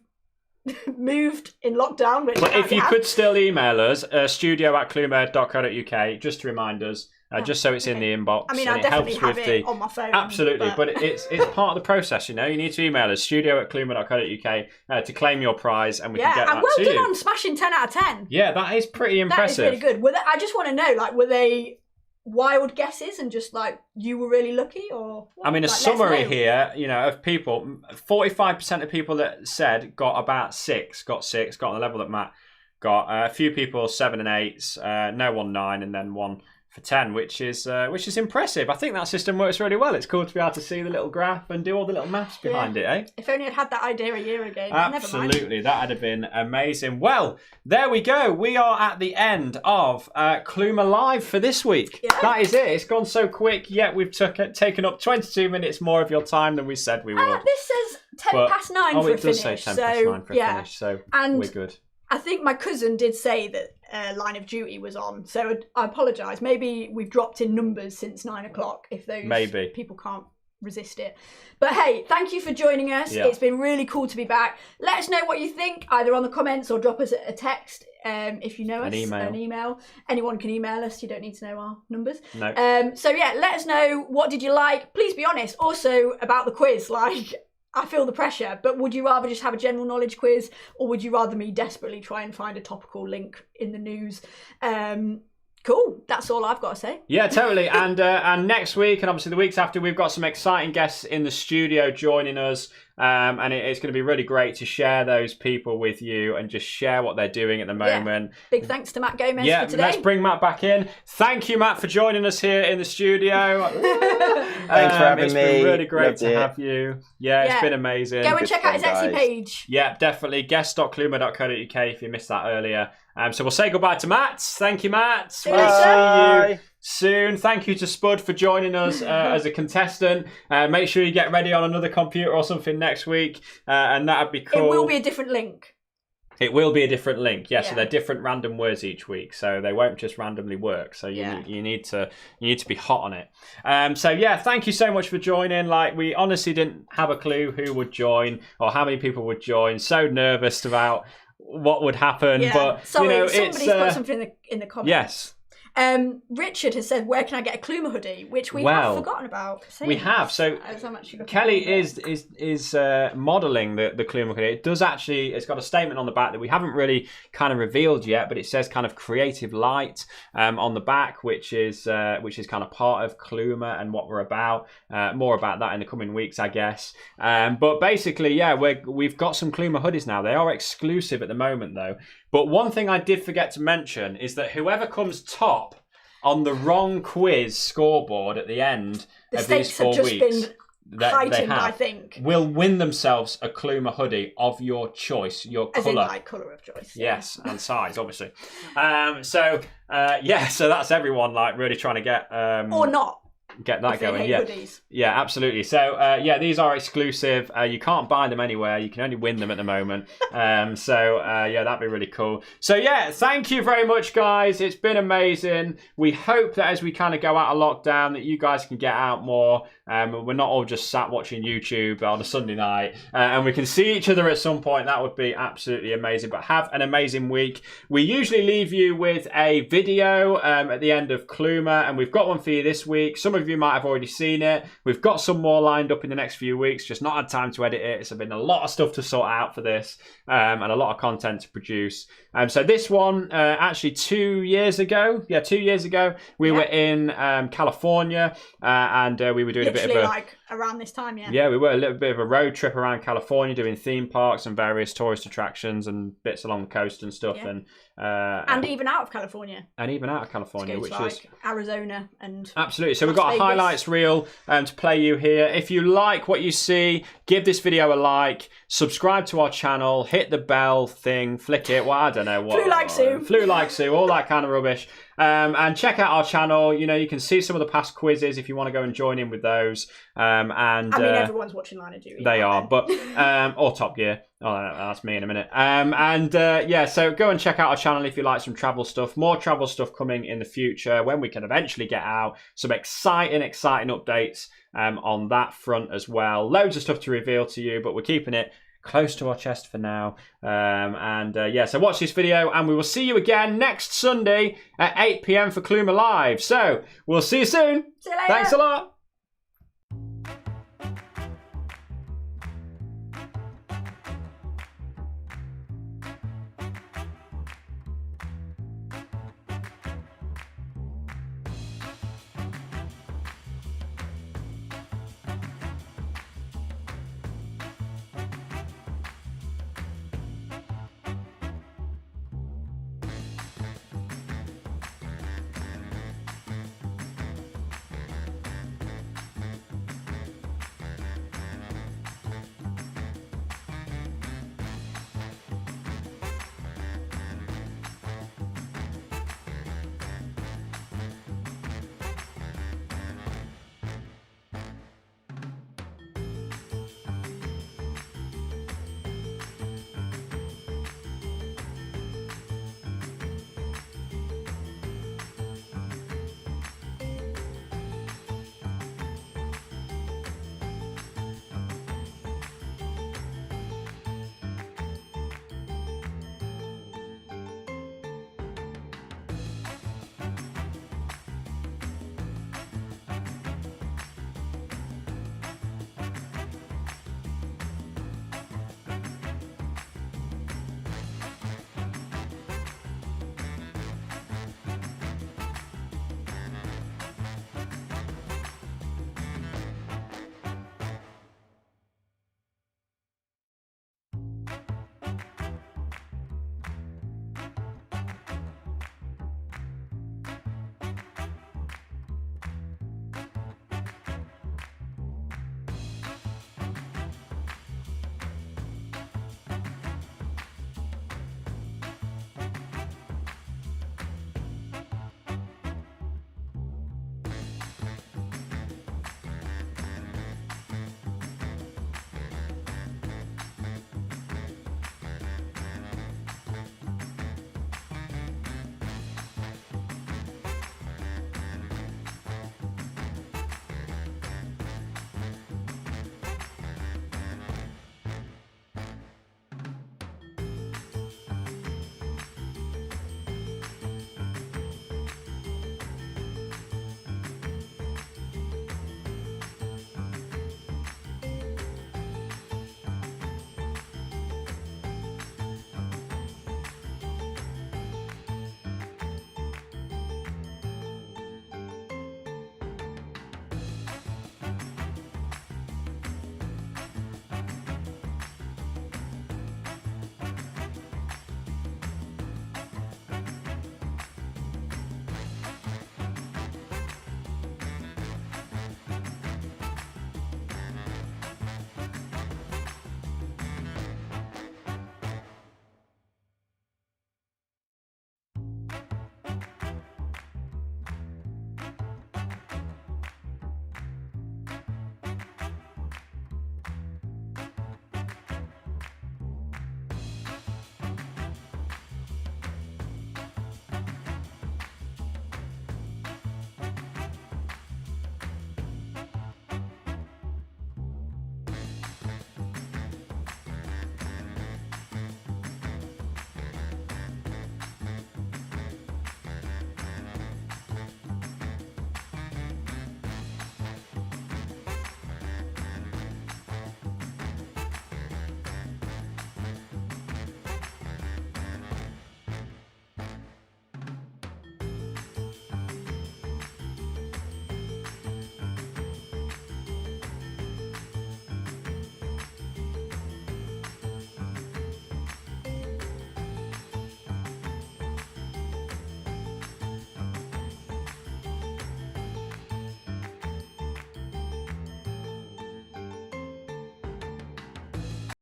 moved in lockdown, which if you could still email us studio@kluma.co.uk just to remind us, just so it's in the inbox. I mean, I definitely have it on my phone. Absolutely, but it's part of the process. You need to email us studio@kluma.co.uk to claim your prize, and we can get that to you. Yeah, and well done on smashing 10 out of 10. Yeah, that is pretty impressive. That is really good. I just want to know, like, were they wild guesses and just like you were really lucky, or what? I mean, a summary here, of people, 45% of people that said got about 6, got on the level that Matt got. A few people 7 and 8s, no one 9, and then one for 10, which is impressive. I think that system works really well. It's cool to be able to see the little graph and do all the little maths behind it, eh? If only I'd had that idea a year ago. Absolutely, that'd have been amazing. Well, there we go. We are at the end of Kluma Live for this week. Yeah. That is it. It's gone so quick, yet we've taken up 22 minutes more of your time than we said we would. This says 10 past 9 for a finish. Oh, it does say 10 past 9 for a finish, so we're good. I think my cousin did say that Line of Duty was on, so I apologise. Maybe we've dropped in numbers since 9 o'clock if those people can't resist it. But hey, thank you for joining us. Yeah. It's been really cool to be back. Let us know what you think, either on the comments or drop us a text if you know us. An email. Anyone can email us. You don't need to know our numbers. No. So yeah, let us know, what did you like? Please be honest. Also about the quiz, I feel the pressure, but would you rather just have a general knowledge quiz, or would you rather me desperately try and find a topical link in the news? Cool. That's all I've got to say. Yeah, totally. And next week, and obviously the weeks after, we've got some exciting guests in the studio joining us. And it's going to be really great to share those people with you and just share what they're doing at the moment. Yeah. Big thanks to Matt Gomez for today. Let's bring Matt back in. Thank you, Matt, for joining us here in the studio. Thanks for having me. It's been really great to have you. Yeah, it's been amazing. Go and check out his Etsy page. Yeah, definitely. guest.kluma.co.uk if you missed that earlier. So we'll say goodbye to Matt. Thank you, Matt. We'll see you soon. Thank you to Spud for joining us as a contestant. Make sure you get ready on another computer or something next week, and that'd be cool. It will be a different link. It will be a different link, so they're different random words each week, so they won't just randomly work. So you need to be hot on it. Thank you so much for joining. We honestly didn't have a clue who would join or how many people would join. So nervous about what would happen, but somebody's put something in the comments. Yes. Richard has said, where can I get a Kluma hoodie? Which we have forgotten about. We have. So Kelly is modelling the Kluma hoodie. It does actually, it's got a statement on the back that we haven't really kind of revealed yet, but it says kind of creative light on the back, which is kind of part of Kluma and what we're about. More about that in the coming weeks, I guess. But basically, we've got some Kluma hoodies now. They are exclusive at the moment, though. But one thing I did forget to mention is that whoever comes top on the wrong quiz scoreboard at the end of these 4 weeks, I think, will win themselves a Kluma hoodie of your choice, your colour. As in, colour of choice. Yes, and size, obviously. So that's everyone, really trying to get... or not. get that going. Yeah, hoodies. Yeah, absolutely. So yeah, these are exclusive. You can't buy them anywhere. You can only win them at the moment. So yeah, that'd be really cool. So yeah, thank you very much, guys. It's been amazing. We hope that as we kind of go out of lockdown, that you guys can get out more. We're not all just sat watching YouTube on a Sunday night, and we can see each other at some point. That would be absolutely amazing. But have an amazing week. We usually leave you with a video at the end of Kluma, and we've got one for you this week. Some of you might have already seen it. We've got some more lined up in the next few weeks, just not had time to edit it. It's been a lot of stuff to sort out for this, and a lot of content to produce. So this one, actually 2 years ago, we were in California, and we were doing Literally a bit of like around this time, Yeah, we were a little bit of a road trip around California, doing theme parks and various tourist attractions and bits along the coast and stuff, and even out of California, which like is Arizona and absolutely. So we've Las got a Vegas. highlights reel to play you here. If you like what you see, give this video a like, subscribe to our channel, hit the bell thing, flick it. Well, I don't know what. Flew like Sue, all that kind of rubbish. And check out our channel. You know, you can see some of the past quizzes if you want to go and join in with those. And I mean, everyone's watching Line of Duty. They are, but or Top Gear. Oh, that's me in a minute. Yeah, so go and check out our channel if you like some travel stuff. More travel stuff coming in the future when we can eventually get out. Some exciting updates on that front as well. Loads of stuff to reveal to you, but we're keeping it close to our chest for now. Yeah, so watch this video, and we will see you again next Sunday at 8 PM for Kluma Live. So we'll see you soon. See you later. Thanks a lot.